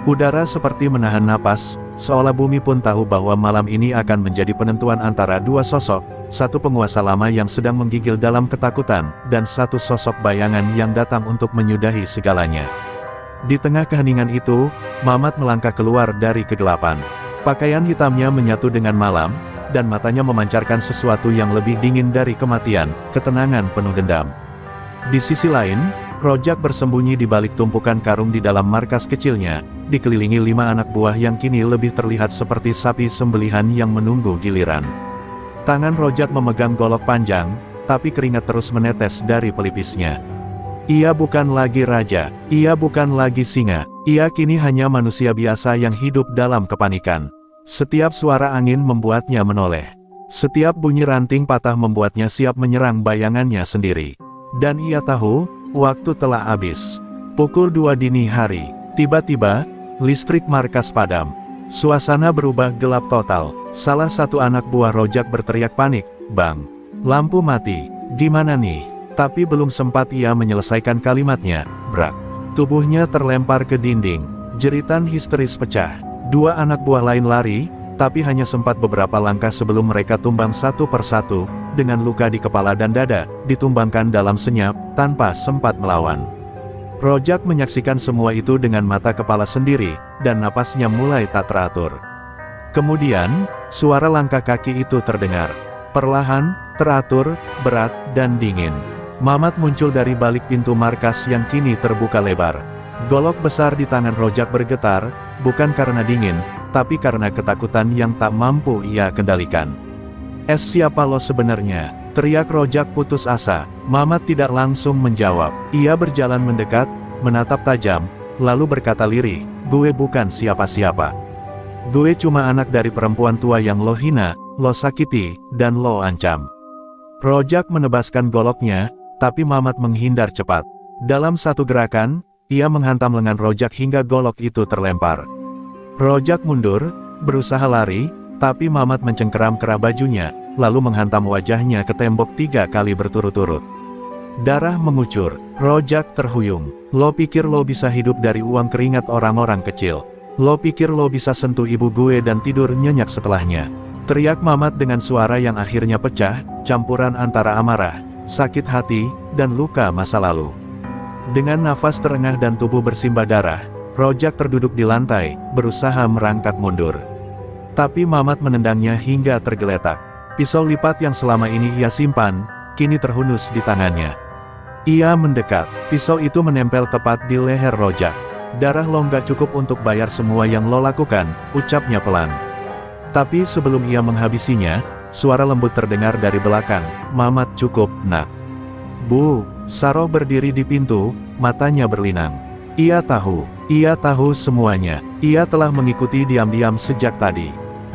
Udara seperti menahan napas, seolah bumi pun tahu bahwa malam ini akan menjadi penentuan antara dua sosok, satu penguasa lama yang sedang menggigil dalam ketakutan, dan satu sosok bayangan yang datang untuk menyudahi segalanya. Di tengah keheningan itu, Mamat melangkah keluar dari kegelapan. Pakaian hitamnya menyatu dengan malam, dan matanya memancarkan sesuatu yang lebih dingin dari kematian, ketenangan penuh dendam. Di sisi lain, Rojak bersembunyi di balik tumpukan karung di dalam markas kecilnya, dikelilingi 5 anak buah yang kini lebih terlihat seperti sapi sembelihan yang menunggu giliran. Tangan Rojak memegang golok panjang, tapi keringat terus menetes dari pelipisnya. Ia bukan lagi raja, ia bukan lagi singa, ia kini hanya manusia biasa yang hidup dalam kepanikan. Setiap suara angin membuatnya menoleh. Setiap bunyi ranting patah membuatnya siap menyerang bayangannya sendiri. Dan ia tahu, waktu telah habis. Pukul 2 dini hari. Tiba-tiba, listrik markas padam. Suasana berubah gelap total. Salah satu anak buah Rojak berteriak panik, "Bang, lampu mati, gimana nih?" Tapi belum sempat ia menyelesaikan kalimatnya, brak. Tubuhnya terlempar ke dinding. Jeritan histeris pecah. Dua anak buah lain lari, tapi hanya sempat beberapa langkah sebelum mereka tumbang satu persatu, dengan luka di kepala dan dada, ditumbangkan dalam senyap, tanpa sempat melawan. Rojak menyaksikan semua itu dengan mata kepala sendiri, dan napasnya mulai tak teratur. Kemudian, suara langkah kaki itu terdengar. Perlahan, teratur, berat, dan dingin. Mamat muncul dari balik pintu markas yang kini terbuka lebar. Golok besar di tangan Rojak bergetar, bukan karena dingin, tapi karena ketakutan yang tak mampu ia kendalikan. Siapa lo sebenarnya?" teriak Rojak putus asa. Mamat tidak langsung menjawab. Ia berjalan mendekat, menatap tajam, lalu berkata lirih, "Gue bukan siapa-siapa. Gue cuma anak dari perempuan tua yang lo hina, lo sakiti, dan lo ancam." Rojak menebaskan goloknya, tapi Mamat menghindar cepat. Dalam satu gerakan, ia menghantam lengan Rojak hingga golok itu terlempar. Rojak mundur, berusaha lari, tapi Mamat mencengkeram kerah bajunya, lalu menghantam wajahnya ke tembok 3 kali berturut-turut. Darah mengucur. Rojak terhuyung. "Lo pikir lo bisa hidup dari uang keringat orang-orang kecil? Lo pikir lo bisa sentuh ibu gue dan tidur nyenyak setelahnya?" teriak Mamat dengan suara yang akhirnya pecah, campuran antara amarah, sakit hati, dan luka masa lalu. Dengan nafas terengah dan tubuh bersimbah darah, Rojak terduduk di lantai, berusaha merangkak mundur. Tapi Mamat menendangnya hingga tergeletak. Pisau lipat yang selama ini ia simpan, kini terhunus di tangannya. Ia mendekat. Pisau itu menempel tepat di leher Rojak. "Darah lo nggak cukup untuk bayar semua yang lo lakukan," ucapnya pelan. Tapi sebelum ia menghabisinya, suara lembut terdengar dari belakang, "Mamat, cukup, nak." "Bu." Saroh berdiri di pintu, matanya berlinang. Ia tahu semuanya. Ia telah mengikuti diam-diam sejak tadi.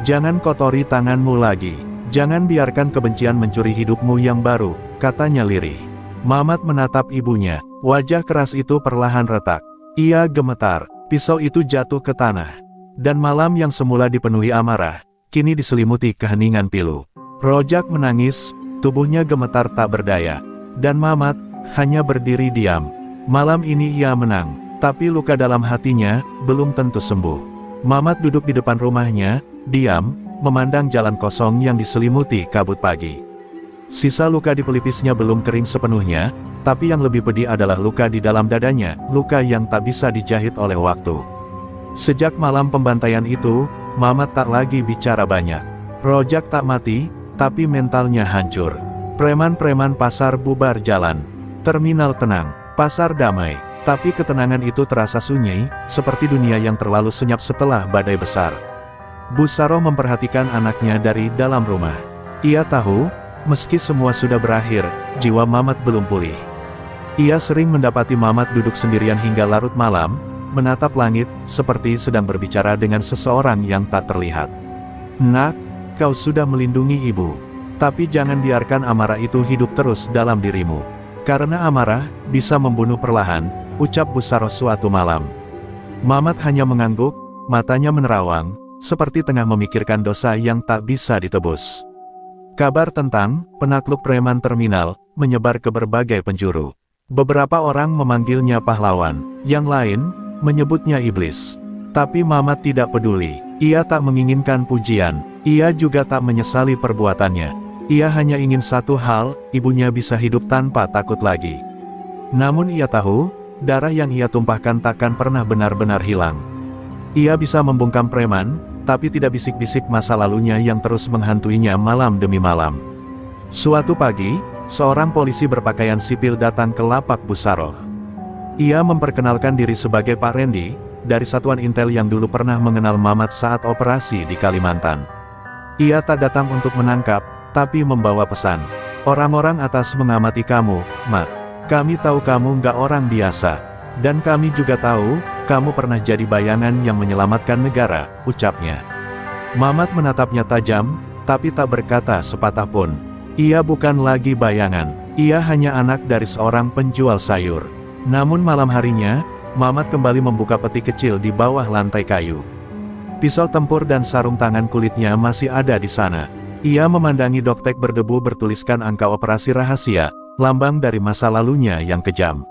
"Jangan kotori tanganmu lagi. Jangan biarkan kebencian mencuri hidupmu yang baru," katanya lirih. Mamat menatap ibunya. Wajah keras itu perlahan retak. Ia gemetar. Pisau itu jatuh ke tanah. Dan malam yang semula dipenuhi amarah, kini diselimuti keheningan pilu. Rojak menangis, tubuhnya gemetar tak berdaya. Dan Mamat hanya berdiri diam. Malam ini ia menang, tapi luka dalam hatinya belum tentu sembuh. Mamat duduk di depan rumahnya, diam, memandang jalan kosong yang diselimuti kabut pagi. Sisa luka di pelipisnya belum kering sepenuhnya, tapi yang lebih pedih adalah luka di dalam dadanya, luka yang tak bisa dijahit oleh waktu. Sejak malam pembantaian itu, Mamat tak lagi bicara banyak. Rojak tak mati, tapi mentalnya hancur. Preman-preman pasar bubar jalan. Terminal tenang, pasar damai, tapi ketenangan itu terasa sunyi, seperti dunia yang terlalu senyap setelah badai besar. Bu Saroh memperhatikan anaknya dari dalam rumah. Ia tahu, meski semua sudah berakhir, jiwa Mamat belum pulih. Ia sering mendapati Mamat duduk sendirian hingga larut malam, menatap langit, seperti sedang berbicara dengan seseorang yang tak terlihat. "Nak, kau sudah melindungi ibu. Tapi jangan biarkan amarah itu hidup terus dalam dirimu. Karena amarah bisa membunuh perlahan," ucap Bu Saroh suatu malam. Mamat hanya mengangguk, matanya menerawang, seperti tengah memikirkan dosa yang tak bisa ditebus. Kabar tentang penakluk preman terminal menyebar ke berbagai penjuru. Beberapa orang memanggilnya pahlawan, yang lain menyebutnya iblis. Tapi Mamat tidak peduli. Ia tak menginginkan pujian. Ia juga tak menyesali perbuatannya. Ia hanya ingin satu hal, ibunya bisa hidup tanpa takut lagi. Namun ia tahu, darah yang ia tumpahkan takkan pernah benar-benar hilang. Ia bisa membungkam preman, tapi tidak bisik-bisik masa lalunya yang terus menghantuinya malam demi malam. Suatu pagi, seorang polisi berpakaian sipil datang ke lapak Bu Saroh. Ia memperkenalkan diri sebagai Pak Randy, dari satuan intel yang dulu pernah mengenal Mamat saat operasi di Kalimantan. Ia tak datang untuk menangkap, tapi membawa pesan. "Orang-orang atas mengamati kamu, Mat. Kami tahu kamu nggak orang biasa. Dan kami juga tahu, kamu pernah jadi bayangan yang menyelamatkan negara," ucapnya. Mamat menatapnya tajam, tapi tak berkata sepatah pun. Ia bukan lagi bayangan. Ia hanya anak dari seorang penjual sayur. Namun malam harinya, Mamat kembali membuka peti kecil di bawah lantai kayu. Pisau tempur dan sarung tangan kulitnya masih ada di sana. Ia memandangi doktek berdebu bertuliskan angka operasi rahasia, lambang dari masa lalunya yang kejam.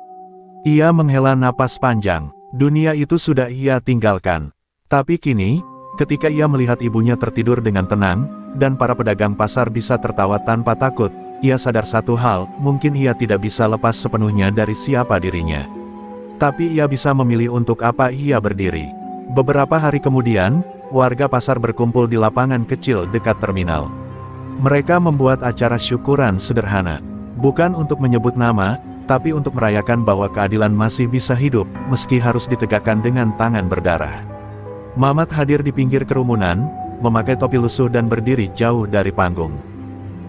Ia menghela napas panjang. Dunia itu sudah ia tinggalkan. Tapi kini, ketika ia melihat ibunya tertidur dengan tenang, dan para pedagang pasar bisa tertawa tanpa takut, ia sadar satu hal, mungkin ia tidak bisa lepas sepenuhnya dari siapa dirinya. Tapi ia bisa memilih untuk apa ia berdiri. Beberapa hari kemudian, warga pasar berkumpul di lapangan kecil dekat terminal. Mereka membuat acara syukuran sederhana. Bukan untuk menyebut nama, tapi untuk merayakan bahwa keadilan masih bisa hidup, meski harus ditegakkan dengan tangan berdarah. Mamat hadir di pinggir kerumunan, memakai topi lusuh dan berdiri jauh dari panggung.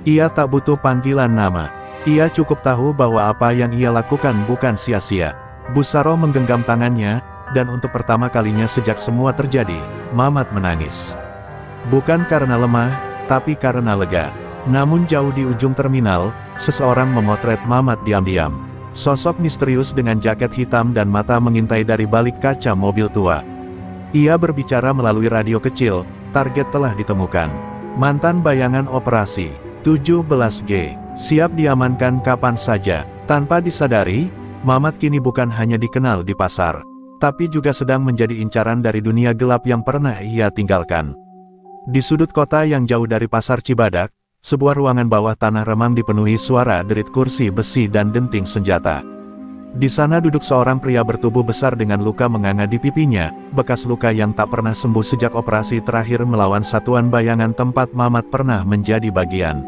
Ia tak butuh panggilan nama. Ia cukup tahu bahwa apa yang ia lakukan bukan sia-sia. Bu Saroh menggenggam tangannya, dan untuk pertama kalinya sejak semua terjadi, Mamat menangis. Bukan karena lemah, tapi karena lega. Namun jauh di ujung terminal, seseorang memotret Mamat diam-diam. Sosok misterius dengan jaket hitam dan mata mengintai dari balik kaca mobil tua. Ia berbicara melalui radio kecil, target telah ditemukan. Mantan bayangan operasi 17G, siap diamankan kapan saja. Tanpa disadari, Mamat kini bukan hanya dikenal di pasar, tapi juga sedang menjadi incaran dari dunia gelap yang pernah ia tinggalkan. Di sudut kota yang jauh dari pasar Cibadak, sebuah ruangan bawah tanah remang dipenuhi suara derit kursi besi dan denting senjata. Di sana duduk seorang pria bertubuh besar dengan luka menganga di pipinya, bekas luka yang tak pernah sembuh sejak operasi terakhir melawan satuan bayangan tempat Mamat pernah menjadi bagian.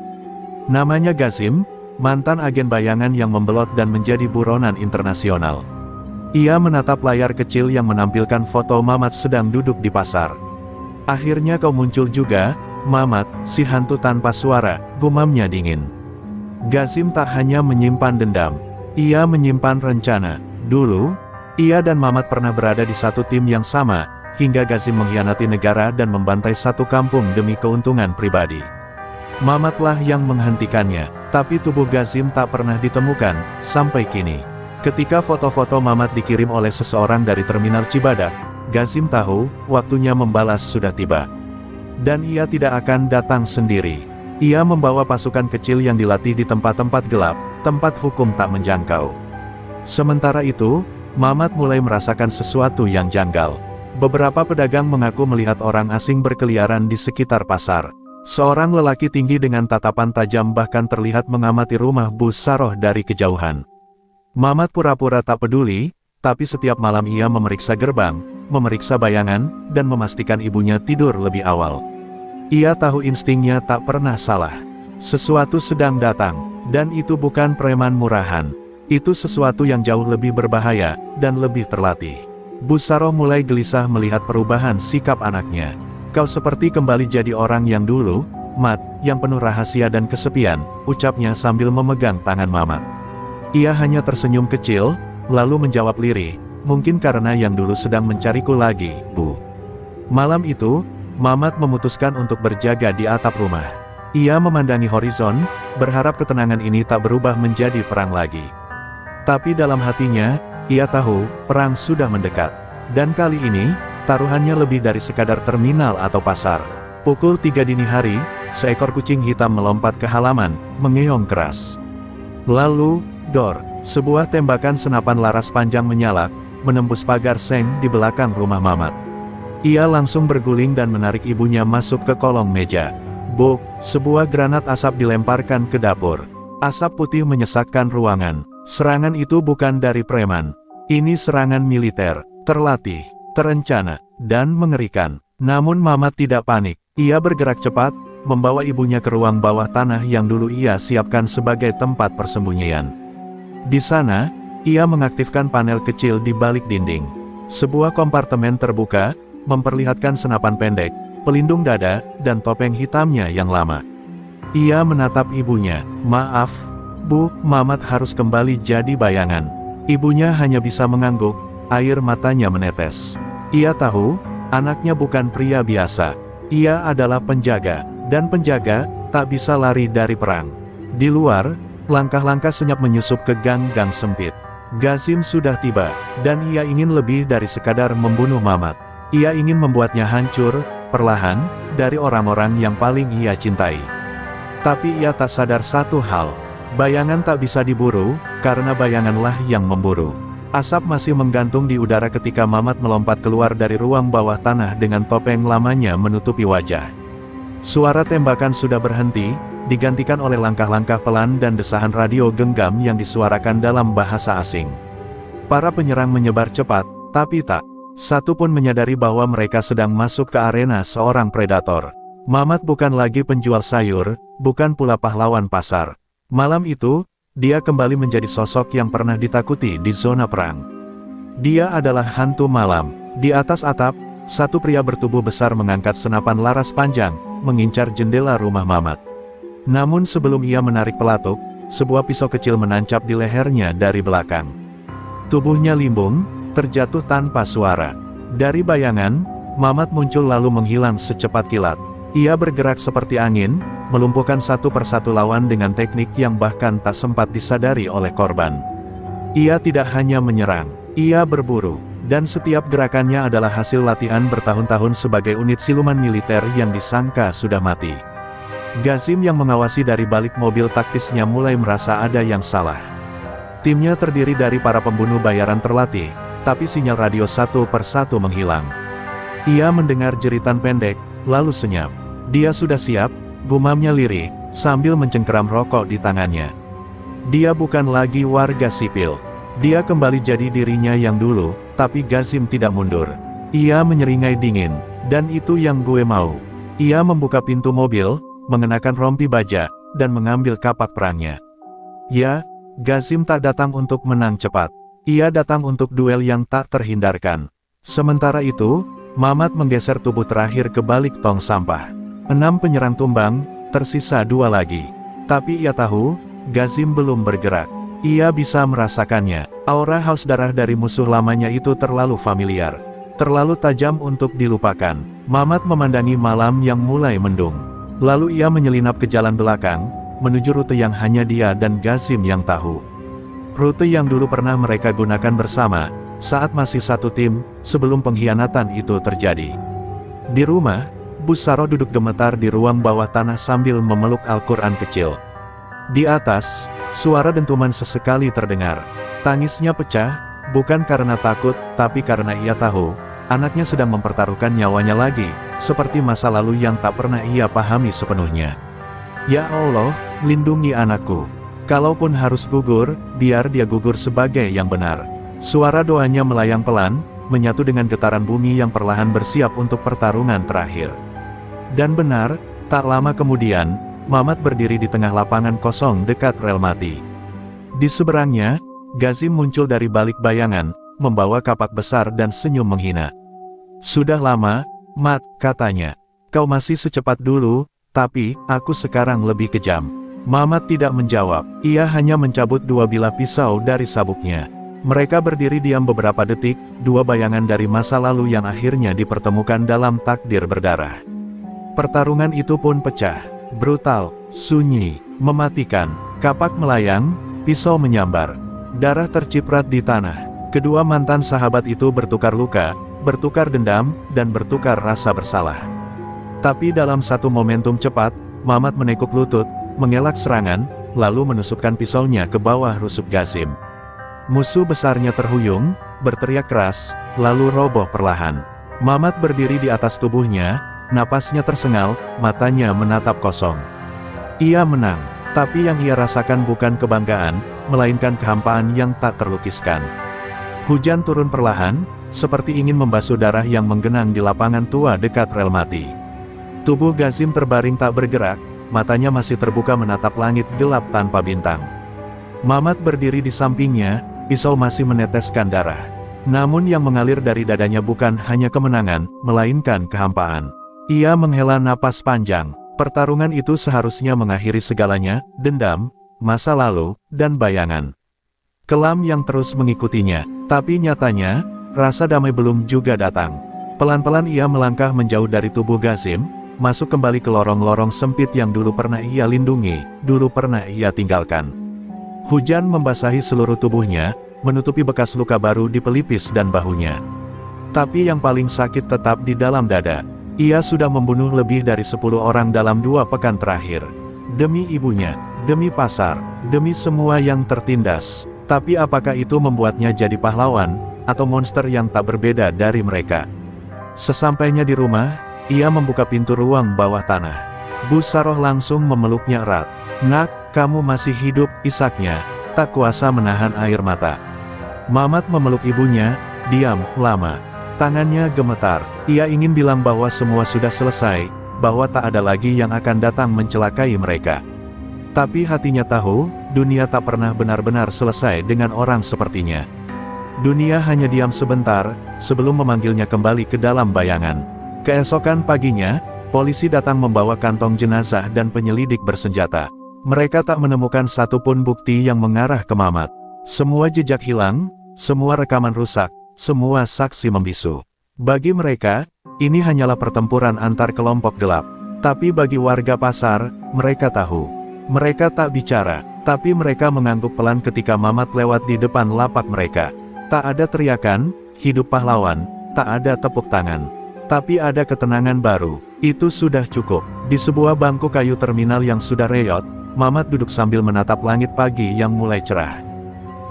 Namanya Gazim, mantan agen bayangan yang membelot dan menjadi buronan internasional. Ia menatap layar kecil yang menampilkan foto Mamat sedang duduk di pasar. Akhirnya kau muncul juga, Mamat, si hantu tanpa suara, gumamnya dingin. Gazim tak hanya menyimpan dendam. Ia menyimpan rencana. Dulu, ia dan Mamat pernah berada di satu tim yang sama, hingga Gazim mengkhianati negara dan membantai satu kampung demi keuntungan pribadi. Mamatlah yang menghentikannya, tapi tubuh Gazim tak pernah ditemukan, sampai kini. Ketika foto-foto Mamat dikirim oleh seseorang dari terminal Cibadak, Gazim tahu, waktunya membalas sudah tiba. Dan ia tidak akan datang sendiri. Ia membawa pasukan kecil yang dilatih di tempat-tempat gelap, tempat hukum tak menjangkau. Sementara itu, Mamat mulai merasakan sesuatu yang janggal. Beberapa pedagang mengaku melihat orang asing berkeliaran di sekitar pasar. Seorang lelaki tinggi dengan tatapan tajam bahkan terlihat mengamati rumah Bu Saroh dari kejauhan. Mamat pura-pura tak peduli, tapi setiap malam ia memeriksa gerbang, memeriksa bayangan, dan memastikan ibunya tidur lebih awal. Ia tahu instingnya tak pernah salah. Sesuatu sedang datang, dan itu bukan preman murahan. Itu sesuatu yang jauh lebih berbahaya, dan lebih terlatih. Bu Saroh mulai gelisah melihat perubahan sikap anaknya. Kau seperti kembali jadi orang yang dulu, Mat, yang penuh rahasia dan kesepian, ucapnya sambil memegang tangan Mamat. Ia hanya tersenyum kecil, lalu menjawab lirih, mungkin karena yang dulu sedang mencariku lagi, Bu. Malam itu, Mamat memutuskan untuk berjaga di atap rumah. Ia memandangi horizon, berharap ketenangan ini tak berubah menjadi perang lagi. Tapi dalam hatinya, ia tahu, perang sudah mendekat. Dan kali ini, taruhannya lebih dari sekadar terminal atau pasar. Pukul 3 dini hari, seekor kucing hitam melompat ke halaman, mengeong keras. Lalu, dor, sebuah tembakan senapan laras panjang menyala, menembus pagar seng di belakang rumah Mamat. Ia langsung berguling dan menarik ibunya masuk ke kolong meja. Buk, sebuah granat asap dilemparkan ke dapur. Asap putih menyesakkan ruangan. Serangan itu bukan dari preman. Ini serangan militer, terlatih, terencana, dan mengerikan. Namun Mamat tidak panik. Ia bergerak cepat, membawa ibunya ke ruang bawah tanah yang dulu ia siapkan sebagai tempat persembunyian. Di sana, ia mengaktifkan panel kecil di balik dinding. Sebuah kompartemen terbuka, memperlihatkan senapan pendek, pelindung dada, dan topeng hitamnya yang lama. Ia menatap ibunya. Maaf, Bu, Mamat harus kembali jadi bayangan. Ibunya hanya bisa mengangguk, air matanya menetes. Ia tahu, anaknya bukan pria biasa. Ia adalah penjaga, dan penjaga tak bisa lari dari perang. Di luar, Langkah-langkah senyap menyusup ke gang-gang sempit. Gazim sudah tiba, dan ia ingin lebih dari sekadar membunuh Mamat. Ia ingin membuatnya hancur, perlahan, dari orang-orang yang paling ia cintai. Tapi ia tak sadar satu hal. Bayangan tak bisa diburu, karena bayanganlah yang memburu. Asap masih menggantung di udara ketika Mamat melompat keluar dari ruang bawah tanah dengan topeng lamanya menutupi wajah. Suara tembakan sudah berhenti, digantikan oleh langkah-langkah pelan dan desahan radio genggam yang disuarakan dalam bahasa asing. Para penyerang menyebar cepat, tapi tak satu pun menyadari bahwa mereka sedang masuk ke arena seorang predator. Mamat bukan lagi penjual sayur, bukan pula pahlawan pasar. Malam itu, dia kembali menjadi sosok yang pernah ditakuti di zona perang. Dia adalah hantu malam. Di atas atap, satu pria bertubuh besar mengangkat senapan laras panjang, mengincar jendela rumah Mamat. Namun sebelum ia menarik pelatuk, sebuah pisau kecil menancap di lehernya dari belakang. Tubuhnya limbung, terjatuh tanpa suara. Dari bayangan, Mamat muncul lalu menghilang secepat kilat. Ia bergerak seperti angin, melumpuhkan satu persatu lawan dengan teknik yang bahkan tak sempat disadari oleh korban. Ia tidak hanya menyerang, ia berburu, dan setiap gerakannya adalah hasil latihan bertahun-tahun sebagai unit siluman militer yang disangka sudah mati. Gazim yang mengawasi dari balik mobil taktisnya mulai merasa ada yang salah. Timnya terdiri dari para pembunuh bayaran terlatih, tapi sinyal radio satu persatu menghilang. Ia mendengar jeritan pendek, lalu senyap. Dia sudah siap, gumamnya lirih, sambil mencengkeram rokok di tangannya. Dia bukan lagi warga sipil. Dia kembali jadi dirinya yang dulu, tapi Gazim tidak mundur. Ia menyeringai dingin, dan itu yang gue mau. Ia membuka pintu mobil, mengenakan rompi baja, dan mengambil kapak perangnya. Ya, Gazim tak datang untuk menang cepat. Ia datang untuk duel yang tak terhindarkan. Sementara itu, Mamat menggeser tubuh terakhir ke balik tong sampah. 6 penyerang tumbang, tersisa 2 lagi. Tapi ia tahu, Gazim belum bergerak. Ia bisa merasakannya. Aura haus darah dari musuh lamanya itu terlalu familiar. Terlalu tajam untuk dilupakan. Mamat memandangi malam yang mulai mendung. Lalu ia menyelinap ke jalan belakang, menuju rute yang hanya dia dan Gazim yang tahu. Rute yang dulu pernah mereka gunakan bersama, saat masih satu tim, sebelum pengkhianatan itu terjadi. Di rumah, Busaro duduk gemetar di ruang bawah tanah sambil memeluk Al-Quran kecil. Di atas, suara dentuman sesekali terdengar. Tangisnya pecah, bukan karena takut, tapi karena ia tahu, anaknya sedang mempertaruhkan nyawanya lagi, seperti masa lalu yang tak pernah ia pahami sepenuhnya. Ya Allah, lindungi anakku. Kalaupun harus gugur, biar dia gugur sebagai yang benar. Suara doanya melayang pelan, menyatu dengan getaran bumi yang perlahan bersiap untuk pertarungan terakhir. Dan benar, tak lama kemudian, Mamat berdiri di tengah lapangan kosong dekat rel mati. Di seberangnya, Gazim muncul dari balik bayangan, membawa kapak besar dan senyum menghina. Sudah lama, Mat, katanya. Kau masih secepat dulu, tapi, aku sekarang lebih kejam. Mamat tidak menjawab, ia hanya mencabut 2 bilah pisau dari sabuknya. Mereka berdiri diam beberapa detik, 2 bayangan dari masa lalu yang akhirnya dipertemukan dalam takdir berdarah. Pertarungan itu pun pecah. Brutal, sunyi, mematikan. Kapak melayang, pisau menyambar. Darah terciprat di tanah. Kedua mantan sahabat itu bertukar luka, bertukar dendam, dan bertukar rasa bersalah. Tapi dalam satu momentum cepat, Mamat menekuk lutut, mengelak serangan, lalu menusukkan pisaunya ke bawah rusuk Gazim. Musuh besarnya terhuyung, berteriak keras, lalu roboh perlahan. Mamat berdiri di atas tubuhnya, napasnya tersengal, matanya menatap kosong. Ia menang, tapi yang ia rasakan bukan kebanggaan, melainkan kehampaan yang tak terlukiskan. Hujan turun perlahan, seperti ingin membasuh darah yang menggenang di lapangan tua dekat rel mati. Tubuh Gazim terbaring tak bergerak, matanya masih terbuka menatap langit gelap tanpa bintang. Mamat berdiri di sampingnya, pisau masih meneteskan darah. Namun yang mengalir dari dadanya bukan hanya kemenangan, melainkan kehampaan. Ia menghela napas panjang. Pertarungan itu seharusnya mengakhiri segalanya, dendam, masa lalu, dan bayangan kelam yang terus mengikutinya. Tapi nyatanya, rasa damai belum juga datang. Pelan-pelan ia melangkah menjauh dari tubuh Gazim, masuk kembali ke lorong-lorong sempit yang dulu pernah ia lindungi, dulu pernah ia tinggalkan. Hujan membasahi seluruh tubuhnya, menutupi bekas luka baru di pelipis dan bahunya. Tapi yang paling sakit tetap di dalam dada. Ia sudah membunuh lebih dari 10 orang dalam 2 pekan terakhir. Demi ibunya, demi pasar, demi semua yang tertindas. Tapi apakah itu membuatnya jadi pahlawan, atau monster yang tak berbeda dari mereka? Sesampainya di rumah, ia membuka pintu ruang bawah tanah. Bu Saroh langsung memeluknya erat. "Nak, kamu masih hidup," isaknya, tak kuasa menahan air mata. Mamat memeluk ibunya, diam, lama. Tangannya gemetar. Ia ingin bilang bahwa semua sudah selesai, bahwa tak ada lagi yang akan datang mencelakai mereka. Tapi hatinya tahu, dunia tak pernah benar-benar selesai dengan orang sepertinya. Dunia hanya diam sebentar, sebelum memanggilnya kembali ke dalam bayangan. Keesokan paginya, polisi datang membawa kantong jenazah dan penyelidik bersenjata. Mereka tak menemukan satupun bukti yang mengarah ke Mamat. Semua jejak hilang, semua rekaman rusak, semua saksi membisu. Bagi mereka, ini hanyalah pertempuran antar kelompok gelap. Tapi bagi warga pasar, mereka tahu. Mereka tak bicara, tapi mereka mengangguk pelan ketika Mamat lewat di depan lapak mereka. Tak ada teriakan, "Hidup pahlawan," tak ada tepuk tangan. Tapi ada ketenangan baru. Itu sudah cukup. Di sebuah bangku kayu terminal yang sudah reyot, Mamat duduk sambil menatap langit pagi yang mulai cerah.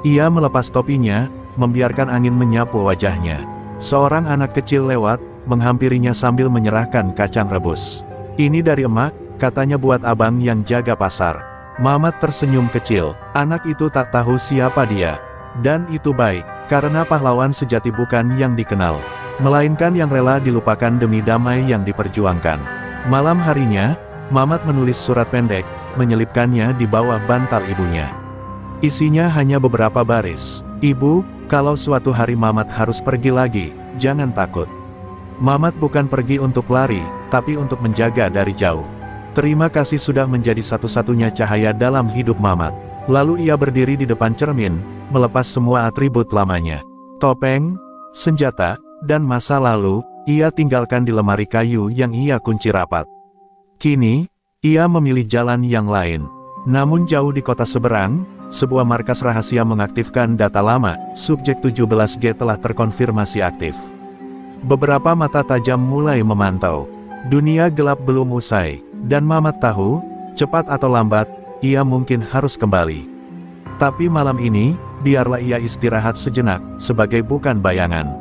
Ia melepas topinya, membiarkan angin menyapu wajahnya. Seorang anak kecil lewat, menghampirinya sambil menyerahkan kacang rebus. "Ini dari emak," katanya buat abang yang jaga pasar. Mamat tersenyum kecil. Anak itu tak tahu siapa dia. Dan itu baik, karena pahlawan sejati bukan yang dikenal, melainkan yang rela dilupakan demi damai yang diperjuangkan. Malam harinya, Mamat menulis surat pendek, menyelipkannya di bawah bantal ibunya. Isinya hanya beberapa baris. "Ibu, kalau suatu hari Mamat harus pergi lagi, jangan takut. Mamat bukan pergi untuk lari, tapi untuk menjaga dari jauh. Terima kasih sudah menjadi satu-satunya cahaya dalam hidup Mamat." Lalu ia berdiri di depan cermin, melepas semua atribut lamanya. Topeng, senjata, dan masa lalu, ia tinggalkan di lemari kayu yang ia kunci rapat. Kini, ia memilih jalan yang lain. Namun jauh di kota seberang, sebuah markas rahasia mengaktifkan data lama, subjek 17G telah terkonfirmasi aktif. Beberapa mata tajam mulai memantau. Dunia gelap belum usai, dan Mamat tahu, cepat atau lambat, ia mungkin harus kembali. Tapi malam ini, biarlah ia istirahat sejenak, sebagai bukan bayangan,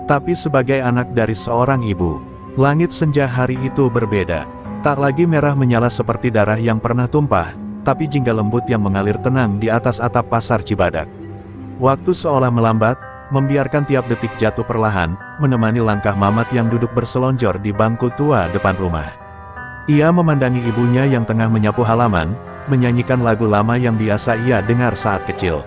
tapi sebagai anak dari seorang ibu. Langit senja hari itu berbeda. Tak lagi merah menyala seperti darah yang pernah tumpah, tapi jingga lembut yang mengalir tenang di atas atap pasar Cibadak. Waktu seolah melambat, membiarkan tiap detik jatuh perlahan, menemani langkah Mamat yang duduk berselonjor di bangku tua depan rumah. Ia memandangi ibunya yang tengah menyapu halaman, menyanyikan lagu lama yang biasa ia dengar saat kecil.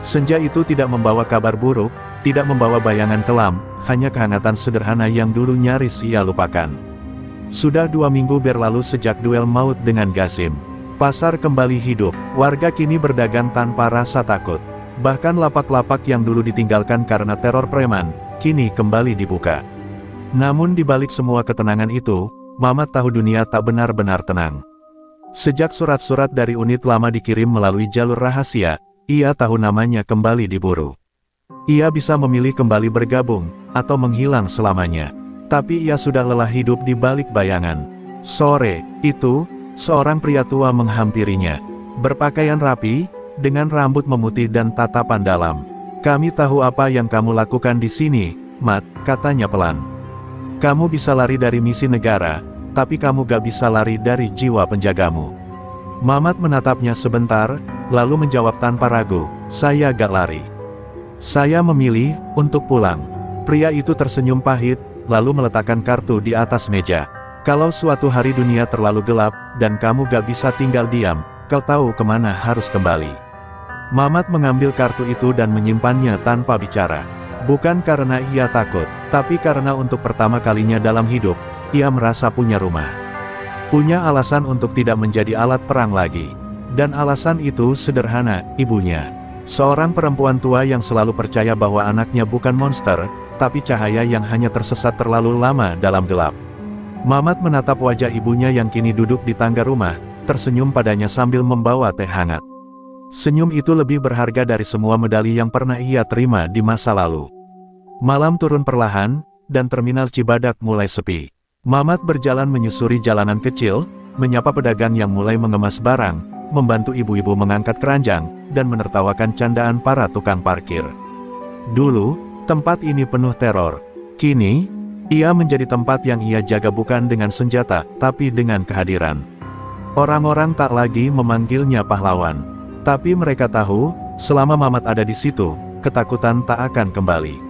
Senja itu tidak membawa kabar buruk, tidak membawa bayangan kelam, hanya kehangatan sederhana yang dulu nyaris ia lupakan. Sudah 2 minggu berlalu sejak duel maut dengan Gasim. Pasar kembali hidup, warga kini berdagang tanpa rasa takut. Bahkan lapak-lapak yang dulu ditinggalkan karena teror preman, kini kembali dibuka. Namun di balik semua ketenangan itu, Mamat tahu dunia tak benar-benar tenang. Sejak surat-surat dari unit lama dikirim melalui jalur rahasia, ia tahu namanya kembali diburu. Ia bisa memilih kembali bergabung, atau menghilang selamanya. Tapi ia sudah lelah hidup di balik bayangan. Sore itu, seorang pria tua menghampirinya. Berpakaian rapi, dengan rambut memutih dan tatapan dalam. "Kami tahu apa yang kamu lakukan di sini, Mat," katanya pelan. "Kamu bisa lari dari misi negara, tapi kamu gak bisa lari dari jiwa penjagamu." Mamat menatapnya sebentar, lalu menjawab tanpa ragu, "Saya gak lari. Saya memilih untuk pulang." Pria itu tersenyum pahit, lalu meletakkan kartu di atas meja. "Kalau suatu hari dunia terlalu gelap, dan kamu gak bisa tinggal diam, kau tahu kemana harus kembali." Mamat mengambil kartu itu dan menyimpannya tanpa bicara. Bukan karena ia takut, tapi karena untuk pertama kalinya dalam hidup, ia merasa punya rumah. Punya alasan untuk tidak menjadi alat perang lagi. Dan alasan itu sederhana, ibunya. Seorang perempuan tua yang selalu percaya bahwa anaknya bukan monster, tapi cahaya yang hanya tersesat terlalu lama dalam gelap. Mamat menatap wajah ibunya yang kini duduk di tangga rumah, tersenyum padanya sambil membawa teh hangat. Senyum itu lebih berharga dari semua medali yang pernah ia terima di masa lalu. Malam turun perlahan, dan terminal Cibadak mulai sepi. Mamat berjalan menyusuri jalanan kecil, menyapa pedagang yang mulai mengemas barang, membantu ibu-ibu mengangkat keranjang, dan menertawakan candaan para tukang parkir. Dulu, tempat ini penuh teror. Kini, ia menjadi tempat yang ia jaga bukan dengan senjata, tapi dengan kehadiran. Orang-orang tak lagi memanggilnya pahlawan. Tapi mereka tahu, selama Mamat ada di situ, ketakutan tak akan kembali.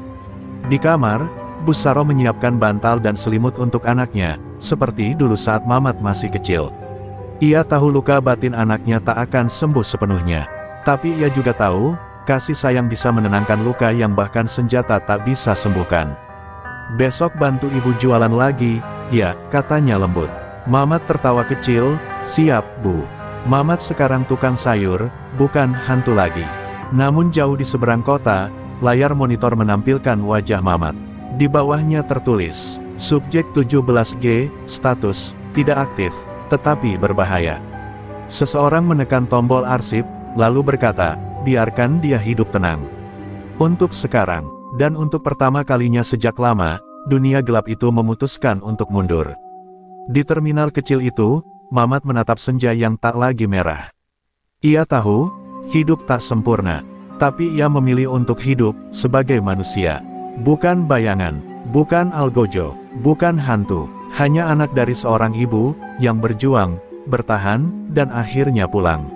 Di kamar, Busaro menyiapkan bantal dan selimut untuk anaknya, seperti dulu saat Mamat masih kecil. Ia tahu luka batin anaknya tak akan sembuh sepenuhnya. Tapi ia juga tahu, kasih sayang bisa menenangkan luka yang bahkan senjata tak bisa sembuhkan. Besok bantu ibu jualan lagi, ya, katanya lembut. Mamat tertawa kecil, siap, Bu. Mamat sekarang tukang sayur, bukan hantu lagi. Namun jauh di seberang kota, layar monitor menampilkan wajah Mamat. Di bawahnya tertulis, subjek 17G, status, tidak aktif, tetapi berbahaya. Seseorang menekan tombol arsip, lalu berkata, biarkan dia hidup tenang. Untuk sekarang, dan untuk pertama kalinya sejak lama, dunia gelap itu memutuskan untuk mundur. Di terminal kecil itu, Mamat menatap senja yang tak lagi merah. Ia tahu, hidup tak sempurna, tapi ia memilih untuk hidup sebagai manusia. Bukan bayangan, bukan algojo, bukan hantu, hanya anak dari seorang ibu, yang berjuang, bertahan, dan akhirnya pulang.